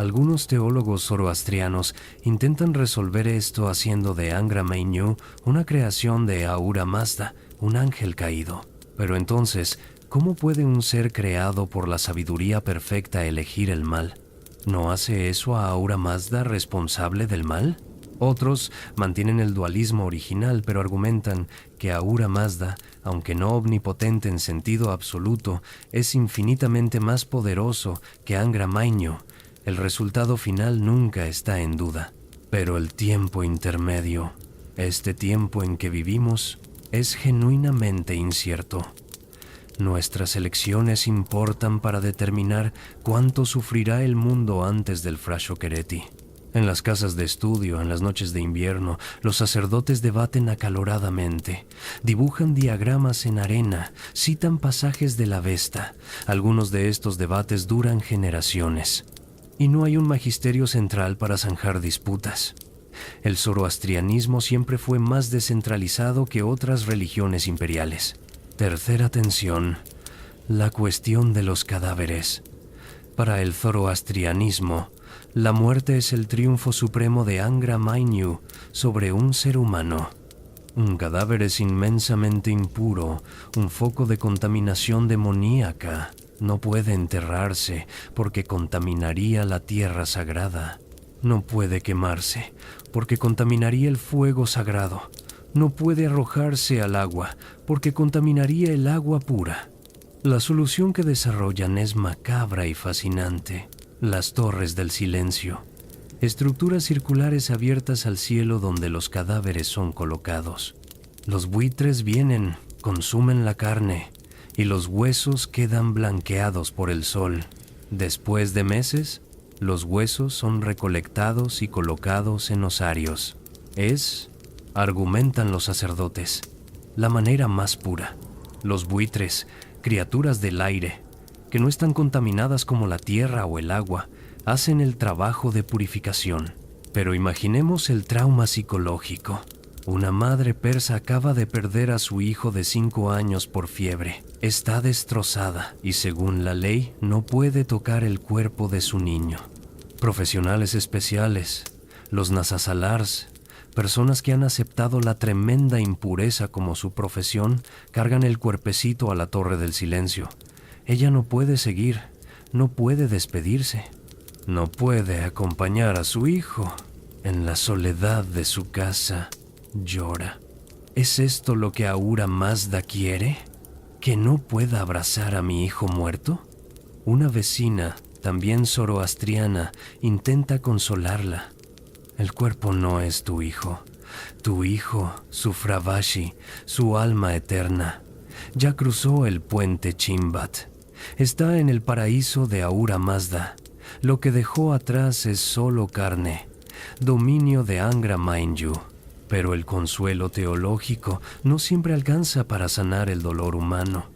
Algunos teólogos zoroastrianos intentan resolver esto haciendo de Angra Mainyu una creación de Ahura Mazda, un ángel caído. Pero entonces, ¿cómo puede un ser creado por la sabiduría perfecta elegir el mal? ¿No hace eso a Ahura Mazda responsable del mal? Otros mantienen el dualismo original, pero argumentan que Ahura Mazda, aunque no omnipotente en sentido absoluto, es infinitamente más poderoso que Angra Mainyu. El resultado final nunca está en duda. Pero el tiempo intermedio, este tiempo en que vivimos, es genuinamente incierto. Nuestras elecciones importan para determinar cuánto sufrirá el mundo antes del Frashokereti. En las casas de estudio, en las noches de invierno, los sacerdotes debaten acaloradamente, dibujan diagramas en arena, citan pasajes de la Vesta. Algunos de estos debates duran generaciones. Y no hay un magisterio central para zanjar disputas. El zoroastrianismo siempre fue más descentralizado que otras religiones imperiales. Tercera tensión, la cuestión de los cadáveres. Para el zoroastrianismo, la muerte es el triunfo supremo de Angra Mainyu sobre un ser humano. Un cadáver es inmensamente impuro, un foco de contaminación demoníaca. No puede enterrarse porque contaminaría la tierra sagrada. No puede quemarse porque contaminaría el fuego sagrado. No puede arrojarse al agua porque contaminaría el agua pura. La solución que desarrollan es macabra y fascinante. Las torres del silencio. Estructuras circulares abiertas al cielo donde los cadáveres son colocados. Los buitres vienen, consumen la carne y los huesos quedan blanqueados por el sol. Después de meses, los huesos son recolectados y colocados en osarios. Argumentan los sacerdotes, la manera más pura. Los buitres, criaturas del aire, que no están contaminadas como la tierra o el agua, hacen el trabajo de purificación. Pero imaginemos el trauma psicológico. Una madre persa acaba de perder a su hijo de 5 años por fiebre. Está destrozada y, según la ley, no puede tocar el cuerpo de su niño. Profesionales especiales, los nasasalars, personas que han aceptado la tremenda impureza como su profesión, cargan el cuerpecito a la Torre del Silencio. Ella no puede seguir, no puede despedirse, no puede acompañar a su hijo. En la soledad de su casa, llora. ¿Es esto lo que Ahura Mazda quiere? ¿Que no pueda abrazar a mi hijo muerto? Una vecina, también zoroastriana, intenta consolarla. El cuerpo no es tu hijo, su Fravashi, su alma eterna. Ya cruzó el puente Chimbat. Está en el paraíso de Ahura Mazda. Lo que dejó atrás es solo carne, dominio de Angra Mainyu. Pero el consuelo teológico no siempre alcanza para sanar el dolor humano.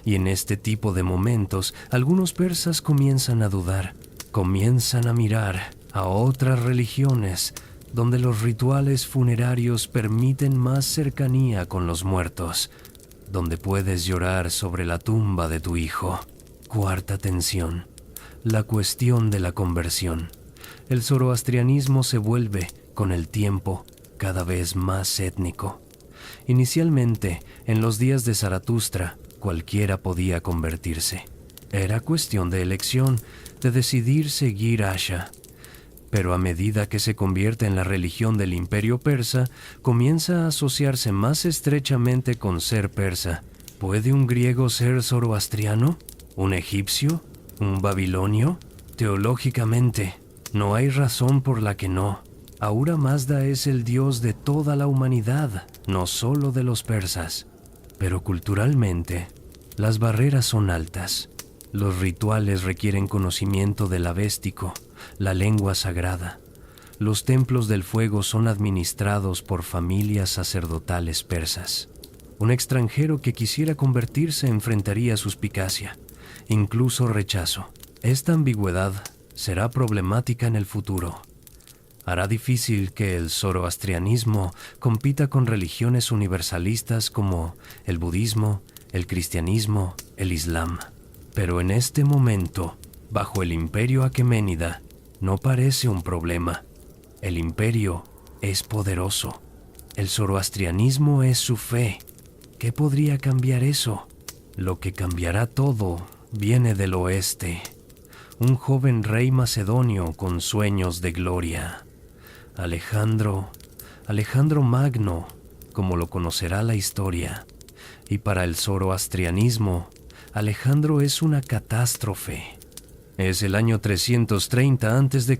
Y en este tipo de momentos, algunos persas comienzan a dudar, comienzan a mirar a otras religiones donde los rituales funerarios permiten más cercanía con los muertos, donde puedes llorar sobre la tumba de tu hijo. Cuarta tensión, la cuestión de la conversión. El zoroastrianismo se vuelve, con el tiempo, cada vez más étnico. Inicialmente, en los días de Zaratustra, cualquiera podía convertirse. Era cuestión de elección, de decidir seguir Asha. Pero a medida que se convierte en la religión del imperio persa, comienza a asociarse más estrechamente con ser persa. ¿Puede un griego ser zoroastriano? ¿Un egipcio? ¿Un babilonio? Teológicamente, no hay razón por la que no. Ahura Mazda es el dios de toda la humanidad, no solo de los persas. Pero culturalmente, las barreras son altas. Los rituales requieren conocimiento del avéstico, la lengua sagrada. Los templos del fuego son administrados por familias sacerdotales persas. Un extranjero que quisiera convertirse enfrentaría suspicacia, incluso rechazo. Esta ambigüedad será problemática en el futuro. Hará difícil que el zoroastrianismo compita con religiones universalistas como el budismo, el cristianismo, el islam. Pero en este momento, bajo el imperio aqueménida, no parece un problema. El imperio es poderoso. El zoroastrianismo es su fe. ¿Qué podría cambiar eso? Lo que cambiará todo viene del oeste. Un joven rey macedonio con sueños de gloria. Alejandro Magno, como lo conocerá la historia. Y para el zoroastrianismo, Alejandro es una catástrofe. Es el año 330 a.C.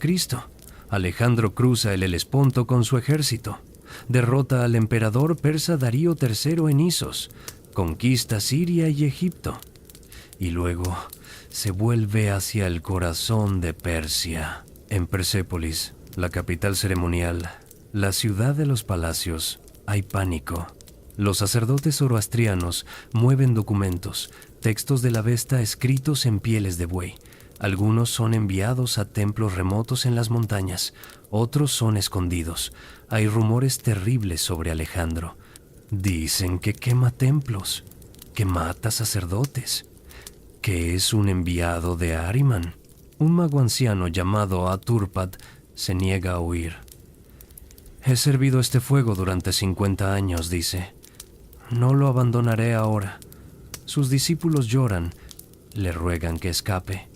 Alejandro cruza el Helesponto con su ejército. Derrota al emperador persa Darío III en Isos. Conquista Siria y Egipto. Y luego se vuelve hacia el corazón de Persia. En Persépolis, la capital ceremonial, la ciudad de los palacios, hay pánico. Los sacerdotes zoroastrianos mueven documentos, textos de la Avesta escritos en pieles de buey. Algunos son enviados a templos remotos en las montañas, otros son escondidos. Hay rumores terribles sobre Alejandro. Dicen que quema templos, que mata sacerdotes, que es un enviado de Ahriman. Un mago anciano llamado Aturpad se niega a huir. He servido este fuego durante 50 años, dice. No lo abandonaré ahora. Sus discípulos lloran, le ruegan que escape,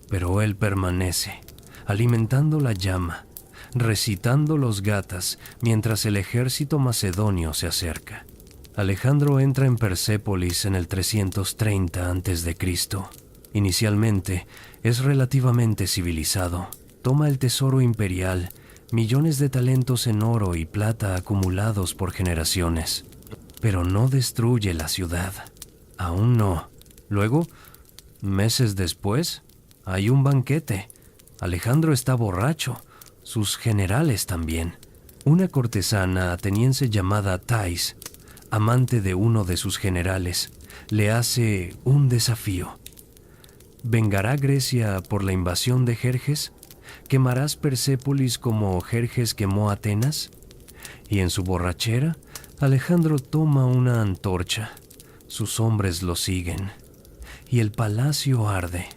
pero él permanece, alimentando la llama, recitando los gatas mientras el ejército macedonio se acerca. Alejandro entra en Persépolis en el 330 a.C. Inicialmente es relativamente civilizado. Toma el tesoro imperial, millones de talentos en oro y plata acumulados por generaciones. Pero no destruye la ciudad. Aún no. Luego, meses después, hay un banquete. Alejandro está borracho. Sus generales también. Una cortesana ateniense llamada Thais, amante de uno de sus generales, le hace un desafío. ¿Vengará Grecia por la invasión de Jerjes? ¿Quemarás Persépolis como Jerjes quemó Atenas? Y en su borrachera, Alejandro toma una antorcha. Sus hombres lo siguen. Y el palacio arde.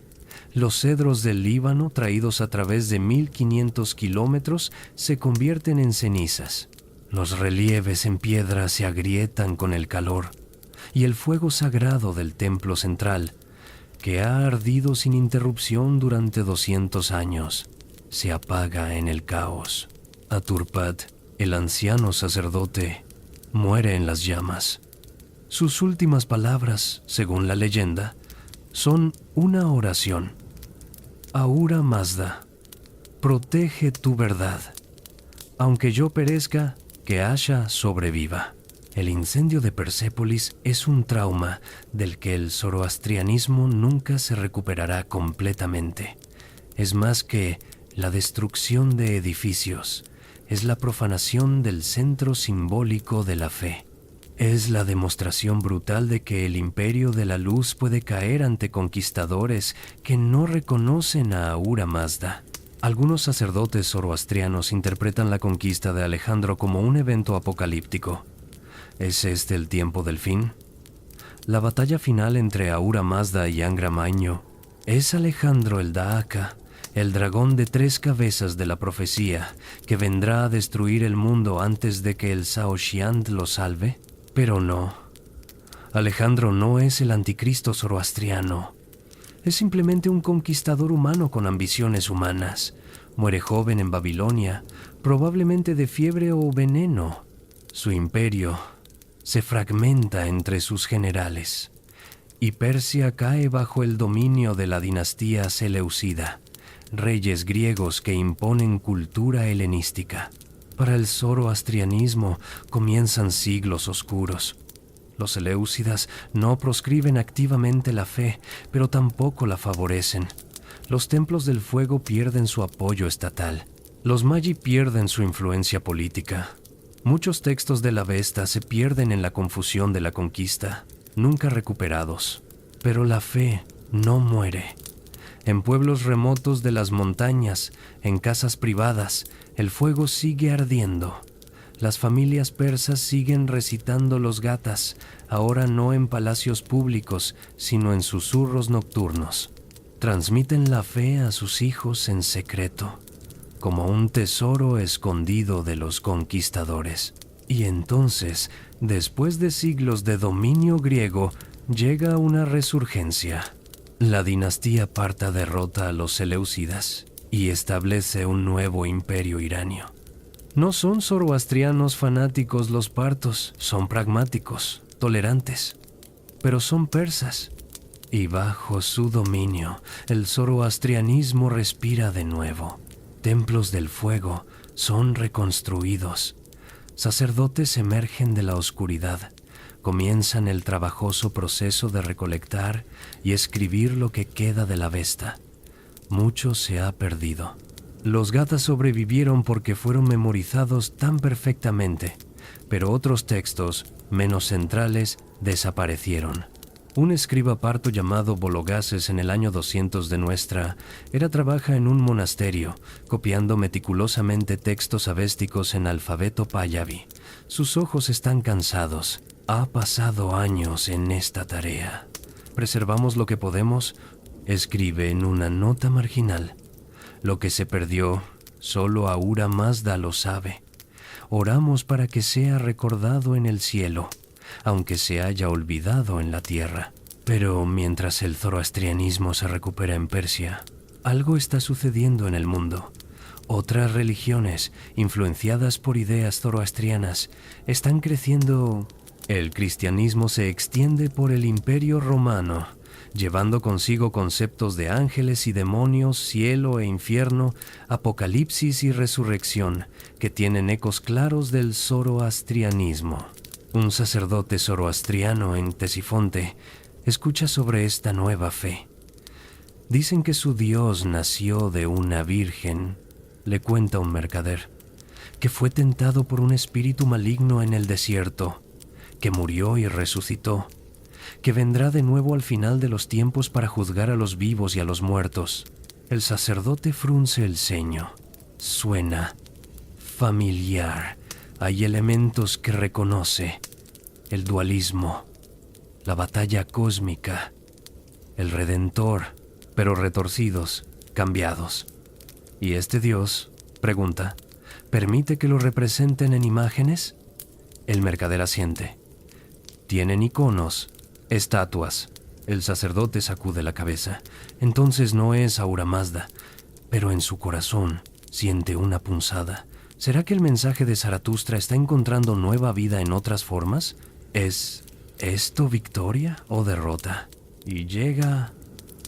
Los cedros del Líbano, traídos a través de 1500 kilómetros, se convierten en cenizas. Los relieves en piedra se agrietan con el calor. Y el fuego sagrado del templo central, que ha ardido sin interrupción durante 200 años, se apaga en el caos. Aturpad, el anciano sacerdote, muere en las llamas. Sus últimas palabras, según la leyenda, son una oración. Ahura Mazda, protege tu verdad. Aunque yo perezca, que Asha sobreviva. El incendio de Persépolis es un trauma del que el zoroastrianismo nunca se recuperará completamente. Es más que la destrucción de edificios, es la profanación del centro simbólico de la fe. Es la demostración brutal de que el imperio de la luz puede caer ante conquistadores que no reconocen a Ahura Mazda. Algunos sacerdotes zoroastrianos interpretan la conquista de Alejandro como un evento apocalíptico. ¿Es este el tiempo del fin? La batalla final entre Ahura Mazda y Angra Mainyo. ¿Es Alejandro el Daaka, el dragón de 3 cabezas de la profecía, que vendrá a destruir el mundo antes de que el Saoshyant lo salve? Pero no. Alejandro no es el anticristo zoroastriano. Es simplemente un conquistador humano con ambiciones humanas. Muere joven en Babilonia, probablemente de fiebre o veneno. Su imperio se fragmenta entre sus generales, y Persia cae bajo el dominio de la dinastía seleucida, reyes griegos que imponen cultura helenística. Para el zoroastrianismo comienzan siglos oscuros. Los seleucidas no proscriben activamente la fe, pero tampoco la favorecen. Los templos del fuego pierden su apoyo estatal. Los magi pierden su influencia política. Muchos textos de la Avesta se pierden en la confusión de la conquista, nunca recuperados. Pero la fe no muere. En pueblos remotos de las montañas, en casas privadas, el fuego sigue ardiendo. Las familias persas siguen recitando los gatas, ahora no en palacios públicos, sino en susurros nocturnos. Transmiten la fe a sus hijos en secreto. como un tesoro escondido de los conquistadores. Y entonces, después de siglos de dominio griego, llega una resurgencia. La dinastía parta derrota a los seleucidas y establece un nuevo imperio iranio. No son zoroastrianos fanáticos los partos, son pragmáticos, tolerantes, pero son persas. Y bajo su dominio, el zoroastrianismo respira de nuevo. Templos del fuego son reconstruidos. Sacerdotes emergen de la oscuridad, comienzan el trabajoso proceso de recolectar y escribir lo que queda de la Vesta. Mucho se ha perdido. Los gathas sobrevivieron porque fueron memorizados tan perfectamente, pero otros textos, menos centrales, desaparecieron. Un escriba parto llamado Vologases en el año 200 de nuestra era trabaja en un monasterio, copiando meticulosamente textos avésticos en alfabeto pallavi. Sus ojos están cansados. Ha pasado años en esta tarea. ¿Preservamos lo que podemos? Escribe en una nota marginal. Lo que se perdió, solo Ahura Mazda lo sabe. Oramos para que sea recordado en el cielo, aunque se haya olvidado en la tierra. Pero mientras el zoroastrianismo se recupera en Persia, algo está sucediendo en el mundo. Otras religiones, influenciadas por ideas zoroastrianas, están creciendo. El cristianismo se extiende por el Imperio Romano, llevando consigo conceptos de ángeles y demonios, cielo e infierno, apocalipsis y resurrección, que tienen ecos claros del zoroastrianismo. Un sacerdote zoroastriano en Ctesifonte escucha sobre esta nueva fe. Dicen que su Dios nació de una virgen, le cuenta un mercader, que fue tentado por un espíritu maligno en el desierto, que murió y resucitó, que vendrá de nuevo al final de los tiempos para juzgar a los vivos y a los muertos. El sacerdote frunce el ceño. Suena familiar. Hay elementos que reconoce: el dualismo, la batalla cósmica, el Redentor, pero retorcidos, cambiados. ¿Y este Dios, pregunta, permite que lo representen en imágenes? El mercader asiente. Tienen iconos, estatuas. El sacerdote sacude la cabeza. Entonces no es Ahura Mazda, pero en su corazón siente una punzada. ¿Será que el mensaje de Zaratustra está encontrando nueva vida en otras formas? ¿Es esto victoria o derrota? Y llega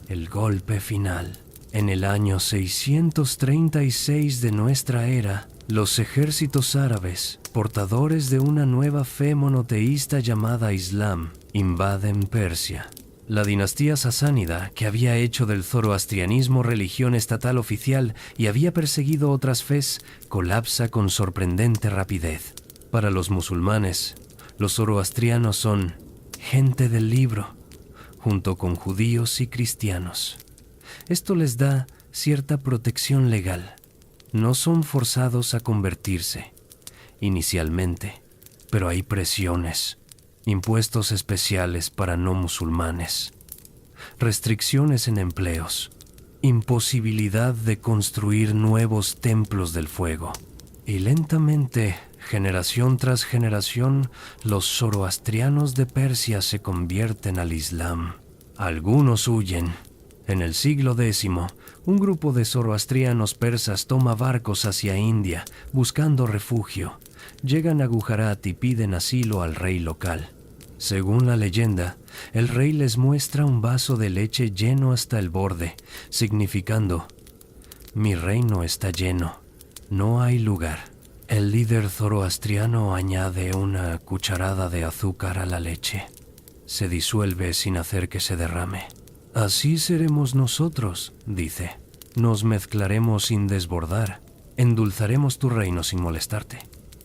el golpe final. En el año 636 de nuestra era, los ejércitos árabes, portadores de una nueva fe monoteísta llamada Islam, invaden Persia. La dinastía sasánida, que había hecho del zoroastrianismo religión estatal oficial y había perseguido otras fes, colapsa con sorprendente rapidez. Para los musulmanes, los zoroastrianos son gente del libro, junto con judíos y cristianos. Esto les da cierta protección legal. No son forzados a convertirse, inicialmente, pero hay presiones, impuestos especiales para no musulmanes, restricciones en empleos, imposibilidad de construir nuevos templos del fuego. Y lentamente, generación tras generación, los zoroastrianos de Persia se convierten al Islam. Algunos huyen. En el siglo X, un grupo de zoroastrianos persas toma barcos hacia India, buscando refugio. Llegan a Gujarat y piden asilo al rey local. Según la leyenda, el rey les muestra un vaso de leche lleno hasta el borde, significando: mi reino está lleno, no hay lugar. El líder zoroastriano añade una cucharada de azúcar a la leche. Se disuelve sin hacer que se derrame. Así seremos nosotros, dice. Nos mezclaremos sin desbordar. Endulzaremos tu reino sin molestarte.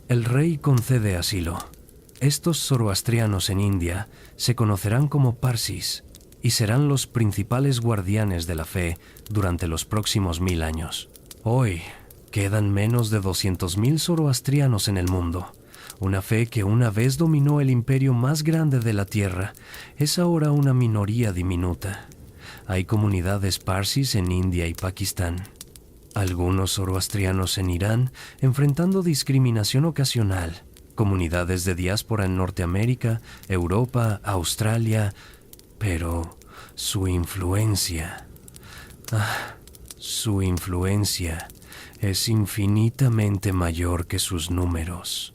El rey concede asilo. Estos zoroastrianos en India se conocerán como Parsis y serán los principales guardianes de la fe durante los próximos 1000 años. Hoy quedan menos de 200.000 zoroastrianos en el mundo. Una fe que una vez dominó el imperio más grande de la tierra es ahora una minoría diminuta. Hay comunidades parsis en India y Pakistán. Algunos zoroastrianos en Irán enfrentando discriminación ocasional, comunidades de diáspora en Norteamérica, Europa, Australia, pero su influencia, su influencia es infinitamente mayor que sus números.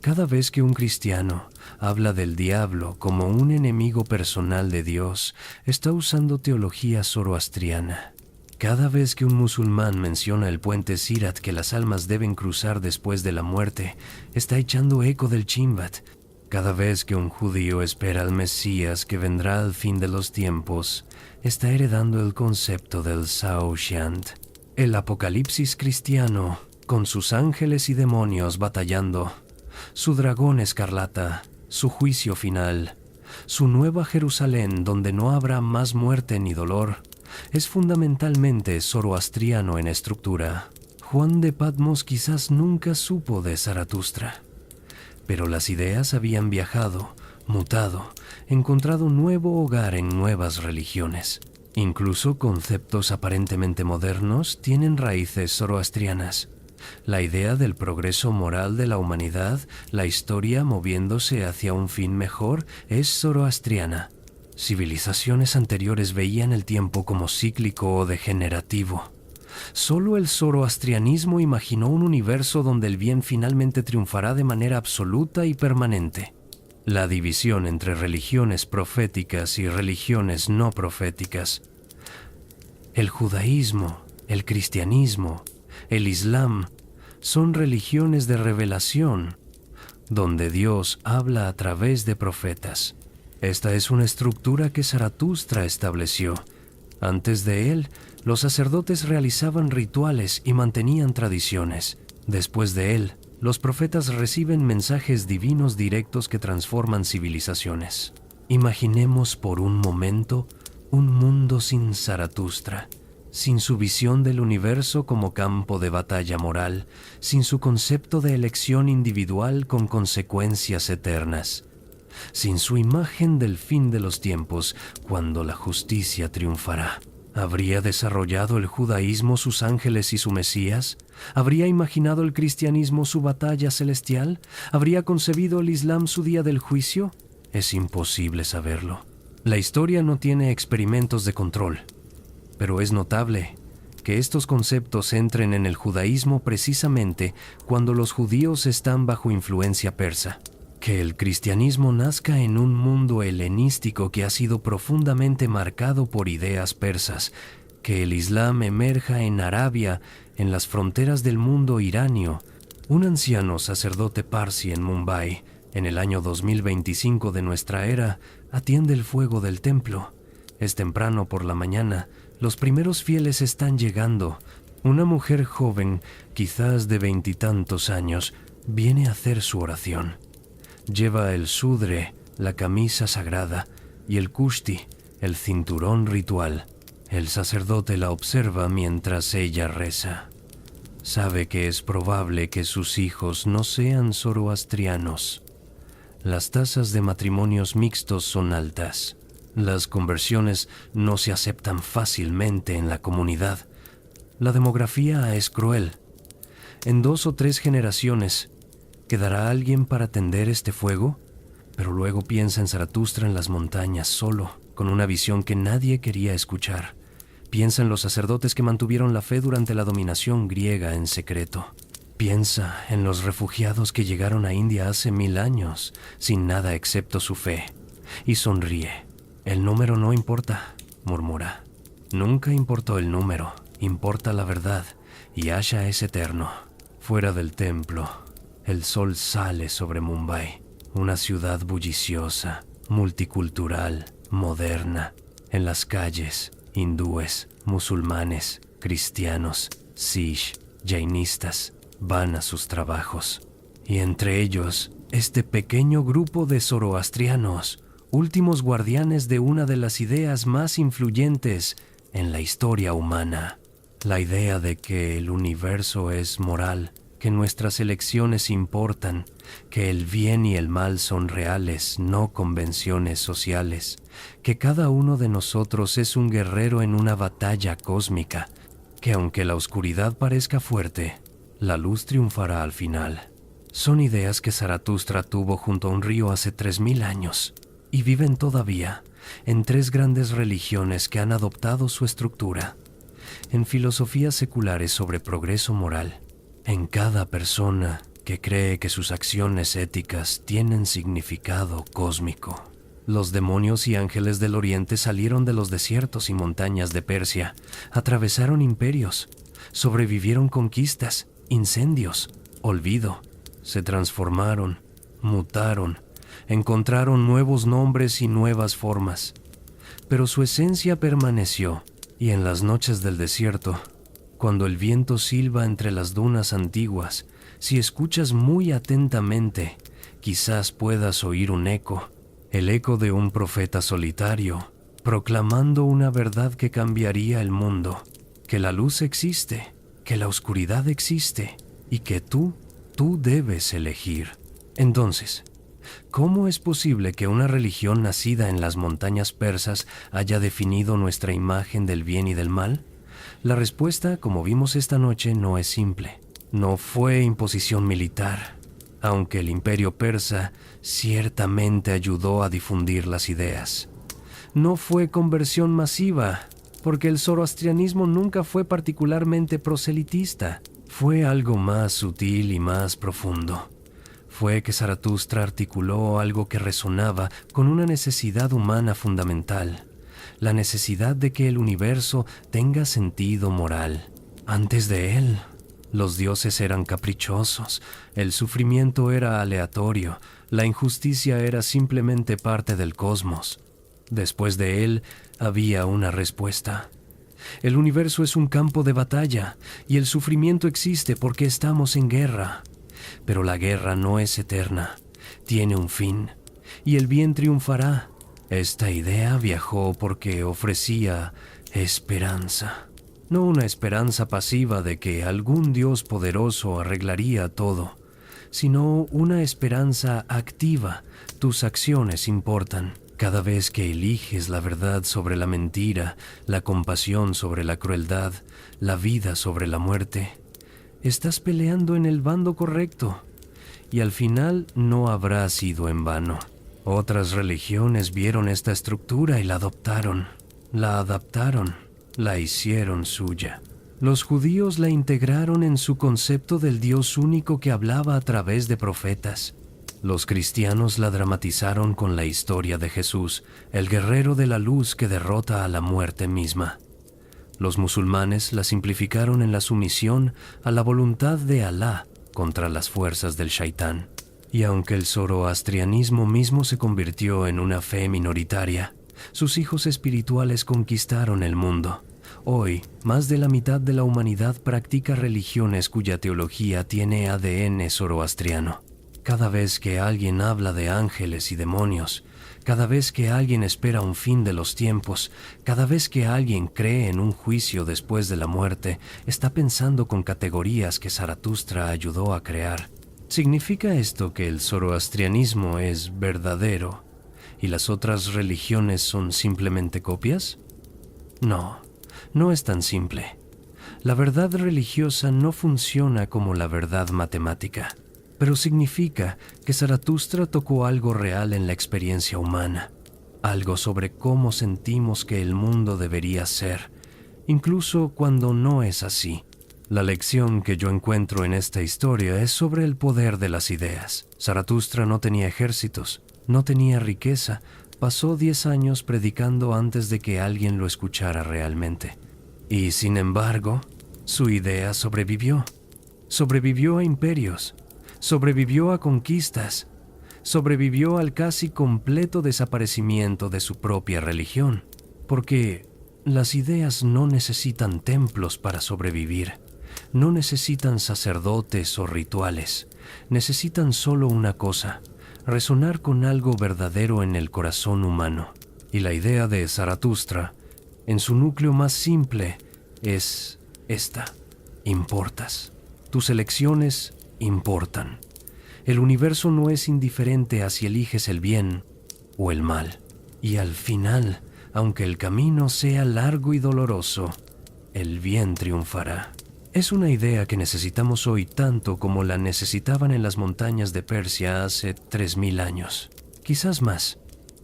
Cada vez que un cristiano habla del diablo como un enemigo personal de Dios, está usando teología zoroastriana. Cada vez que un musulmán menciona el puente Sirat que las almas deben cruzar después de la muerte, está echando eco del Chimbat. Cada vez que un judío espera al Mesías que vendrá al fin de los tiempos, está heredando el concepto del Saoshyant. El apocalipsis cristiano, con sus ángeles y demonios batallando, su dragón escarlata, su juicio final, su nueva Jerusalén donde no habrá más muerte ni dolor, es fundamentalmente zoroastriano en estructura. Juan de Patmos quizás nunca supo de Zaratustra, pero las ideas habían viajado, mutado, encontrado nuevo hogar en nuevas religiones. Incluso conceptos aparentemente modernos tienen raíces zoroastrianas. La idea del progreso moral de la humanidad, la historia moviéndose hacia un fin mejor, es zoroastriana. Civilizaciones anteriores veían el tiempo como cíclico o degenerativo. Solo el zoroastrianismo imaginó un universo donde el bien finalmente triunfará de manera absoluta y permanente. La división entre religiones proféticas y religiones no proféticas. El judaísmo, el cristianismo, el islam son religiones de revelación, donde Dios habla a través de profetas. Esta es una estructura que Zaratustra estableció. Antes de él, los sacerdotes realizaban rituales y mantenían tradiciones. Después de él, los profetas reciben mensajes divinos directos que transforman civilizaciones. Imaginemos por un momento un mundo sin Zaratustra, sin su visión del universo como campo de batalla moral, sin su concepto de elección individual con consecuencias eternas, sin su imagen del fin de los tiempos, cuando la justicia triunfará. ¿Habría desarrollado el judaísmo sus ángeles y su Mesías? ¿Habría imaginado el cristianismo su batalla celestial? ¿Habría concebido el islam su día del juicio? Es imposible saberlo. La historia no tiene experimentos de control, pero es notable que estos conceptos entren en el judaísmo precisamente cuando los judíos están bajo influencia persa. Que el cristianismo nazca en un mundo helenístico que ha sido profundamente marcado por ideas persas, que el islam emerja en Arabia, en las fronteras del mundo iranio. Un anciano sacerdote parsi en Mumbai, en el año 2025 de nuestra era, atiende el fuego del templo. Es temprano por la mañana, los primeros fieles están llegando. Una mujer joven, quizás de 20 y tantos años, viene a hacer su oración. Lleva el sudre, la camisa sagrada, y el kushti, el cinturón ritual. El sacerdote la observa mientras ella reza. Sabe que es probable que sus hijos no sean zoroastrianos. Las tasas de matrimonios mixtos son altas. Las conversiones no se aceptan fácilmente en la comunidad. La demografía es cruel. En 2 o 3 generaciones, ¿quedará alguien para atender este fuego? Pero luego piensa en Zaratustra en las montañas, solo, con una visión que nadie quería escuchar. Piensa en los sacerdotes que mantuvieron la fe durante la dominación griega en secreto. Piensa en los refugiados que llegaron a India hace 1000 años, sin nada excepto su fe. Y sonríe. El número no importa, murmura. Nunca importó el número, importa la verdad, y Asha es eterno. Fuera del templo, el sol sale sobre Mumbai, una ciudad bulliciosa, multicultural, moderna. En las calles, hindúes, musulmanes, cristianos, sikh, jainistas van a sus trabajos. Y entre ellos, este pequeño grupo de zoroastrianos, últimos guardianes de una de las ideas más influyentes en la historia humana. La idea de que el universo es moral, que nuestras elecciones importan, que el bien y el mal son reales, no convenciones sociales, que cada uno de nosotros es un guerrero en una batalla cósmica, que aunque la oscuridad parezca fuerte, la luz triunfará al final. Son ideas que Zaratustra tuvo junto a un río hace 3000 años y viven todavía en 3 grandes religiones que han adoptado su estructura. En filosofías seculares sobre progreso moral, en cada persona que cree que sus acciones éticas tienen significado cósmico. Los demonios y ángeles del Oriente salieron de los desiertos y montañas de Persia, atravesaron imperios, sobrevivieron conquistas, incendios, olvido, se transformaron, mutaron, encontraron nuevos nombres y nuevas formas. Pero su esencia permaneció, y en las noches del desierto, cuando el viento silba entre las dunas antiguas, si escuchas muy atentamente, quizás puedas oír un eco, el eco de un profeta solitario, proclamando una verdad que cambiaría el mundo, que la luz existe, que la oscuridad existe, y que tú debes elegir. Entonces, ¿cómo es posible que una religión nacida en las montañas persas haya definido nuestra imagen del bien y del mal? La respuesta, como vimos esta noche, no es simple. No fue imposición militar, aunque el imperio persa ciertamente ayudó a difundir las ideas. No fue conversión masiva, porque el zoroastrianismo nunca fue particularmente proselitista. Fue algo más sutil y más profundo. Fue que Zaratustra articuló algo que resonaba con una necesidad humana fundamental, la necesidad de que el universo tenga sentido moral. Antes de él, los dioses eran caprichosos, el sufrimiento era aleatorio, la injusticia era simplemente parte del cosmos. Después de él, había una respuesta. El universo es un campo de batalla, y el sufrimiento existe porque estamos en guerra. Pero la guerra no es eterna, tiene un fin, y el bien triunfará. Esta idea viajó porque ofrecía esperanza. No una esperanza pasiva de que algún Dios poderoso arreglaría todo, sino una esperanza activa. Tus acciones importan. Cada vez que eliges la verdad sobre la mentira, la compasión sobre la crueldad, la vida sobre la muerte, estás peleando en el bando correcto, y al final no habrá sido en vano. Otras religiones vieron esta estructura y la adoptaron, la adaptaron, la hicieron suya. Los judíos la integraron en su concepto del Dios único que hablaba a través de profetas. Los cristianos la dramatizaron con la historia de Jesús, el guerrero de la luz que derrota a la muerte misma. Los musulmanes la simplificaron en la sumisión a la voluntad de Alá contra las fuerzas del Shaitán. Y aunque el zoroastrianismo mismo se convirtió en una fe minoritaria, sus hijos espirituales conquistaron el mundo. Hoy, más de la mitad de la humanidad practica religiones cuya teología tiene ADN zoroastriano. Cada vez que alguien habla de ángeles y demonios, cada vez que alguien espera un fin de los tiempos, cada vez que alguien cree en un juicio después de la muerte, está pensando con categorías que Zaratustra ayudó a crear. ¿Significa esto que el zoroastrianismo es verdadero y las otras religiones son simplemente copias? No, no es tan simple. La verdad religiosa no funciona como la verdad matemática, pero significa que Zaratustra tocó algo real en la experiencia humana, algo sobre cómo sentimos que el mundo debería ser, incluso cuando no es así. La lección que yo encuentro en esta historia es sobre el poder de las ideas. Zaratustra no tenía ejércitos, no tenía riqueza, pasó 10 años predicando antes de que alguien lo escuchara realmente. Y sin embargo, su idea sobrevivió. Sobrevivió a imperios, sobrevivió a conquistas, sobrevivió al casi completo desaparecimiento de su propia religión, porque las ideas no necesitan templos para sobrevivir, no necesitan sacerdotes o rituales, necesitan solo una cosa: resonar con algo verdadero en el corazón humano. Y la idea de Zaratustra, en su núcleo más simple, es esta: importas. Tus elecciones importan. El universo no es indiferente a si eliges el bien o el mal. Y al final, aunque el camino sea largo y doloroso, el bien triunfará. Es una idea que necesitamos hoy tanto como la necesitaban en las montañas de Persia hace 3000 años, quizás más.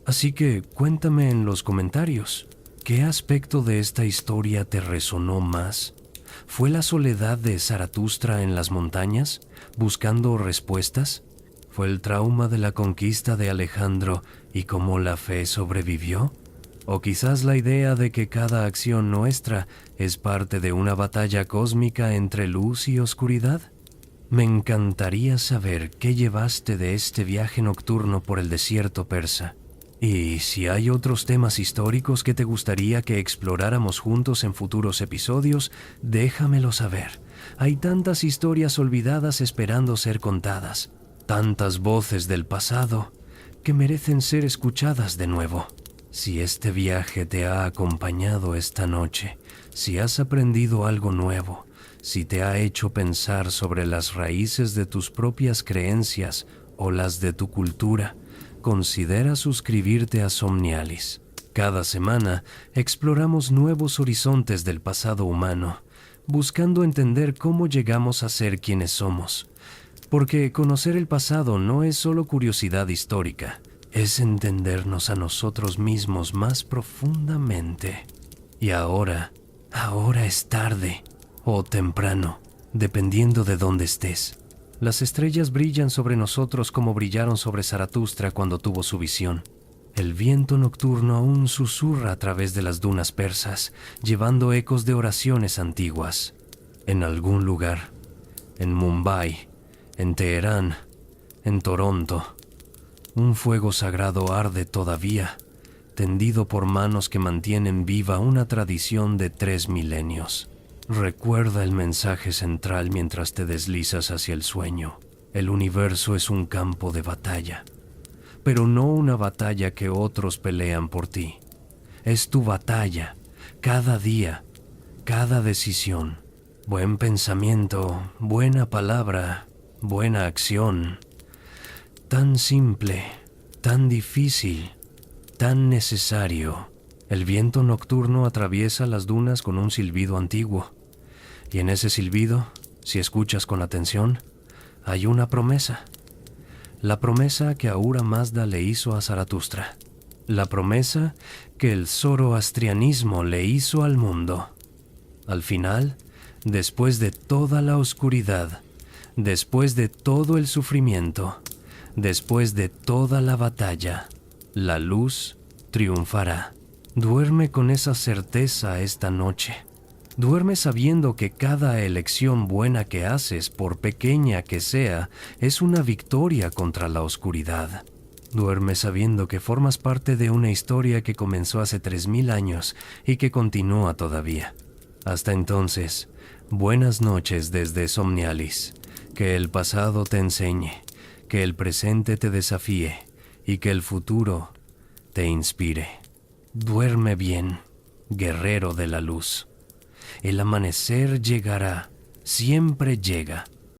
Así que cuéntame en los comentarios, ¿qué aspecto de esta historia te resonó más? ¿Fue la soledad de Zaratustra en las montañas, buscando respuestas? ¿Fue el trauma de la conquista de Alejandro y cómo la fe sobrevivió? ¿O quizás la idea de que cada acción nuestra es parte de una batalla cósmica entre luz y oscuridad? Me encantaría saber qué llevaste de este viaje nocturno por el desierto persa. Y si hay otros temas históricos que te gustaría que exploráramos juntos en futuros episodios, déjamelo saber. Hay tantas historias olvidadas esperando ser contadas, tantas voces del pasado que merecen ser escuchadas de nuevo. Si este viaje te ha acompañado esta noche, si has aprendido algo nuevo, si te ha hecho pensar sobre las raíces de tus propias creencias o las de tu cultura, considera suscribirte a Somnialis. Cada semana exploramos nuevos horizontes del pasado humano, buscando entender cómo llegamos a ser quienes somos. Porque conocer el pasado no es solo curiosidad histórica, es entendernos a nosotros mismos más profundamente. Y ahora es tarde o temprano, dependiendo de dónde estés. Las estrellas brillan sobre nosotros como brillaron sobre Zaratustra cuando tuvo su visión. El viento nocturno aún susurra a través de las dunas persas, llevando ecos de oraciones antiguas. En algún lugar, en Mumbai, en Teherán, en Toronto, un fuego sagrado arde todavía, tendido por manos que mantienen viva una tradición de 3 milenios. Recuerda el mensaje central mientras te deslizas hacia el sueño. El universo es un campo de batalla, pero no una batalla que otros pelean por ti. Es tu batalla, cada día, cada decisión. Buen pensamiento, buena palabra, buena acción. Tan simple, tan difícil, tan necesario. El viento nocturno atraviesa las dunas con un silbido antiguo. Y en ese silbido, si escuchas con atención, hay una promesa. La promesa que Ahura Mazda le hizo a Zaratustra. La promesa que el zoroastrianismo le hizo al mundo. Al final, después de toda la oscuridad, después de todo el sufrimiento, después de toda la batalla, la luz triunfará. Duerme con esa certeza esta noche. Duerme sabiendo que cada elección buena que haces, por pequeña que sea, es una victoria contra la oscuridad. Duerme sabiendo que formas parte de una historia que comenzó hace 3000 años y que continúa todavía. Hasta entonces, buenas noches desde Somnialis. Que el pasado te enseñe, que el presente te desafíe y que el futuro te inspire. Duerme bien, guerrero de la luz. El amanecer llegará, siempre llega.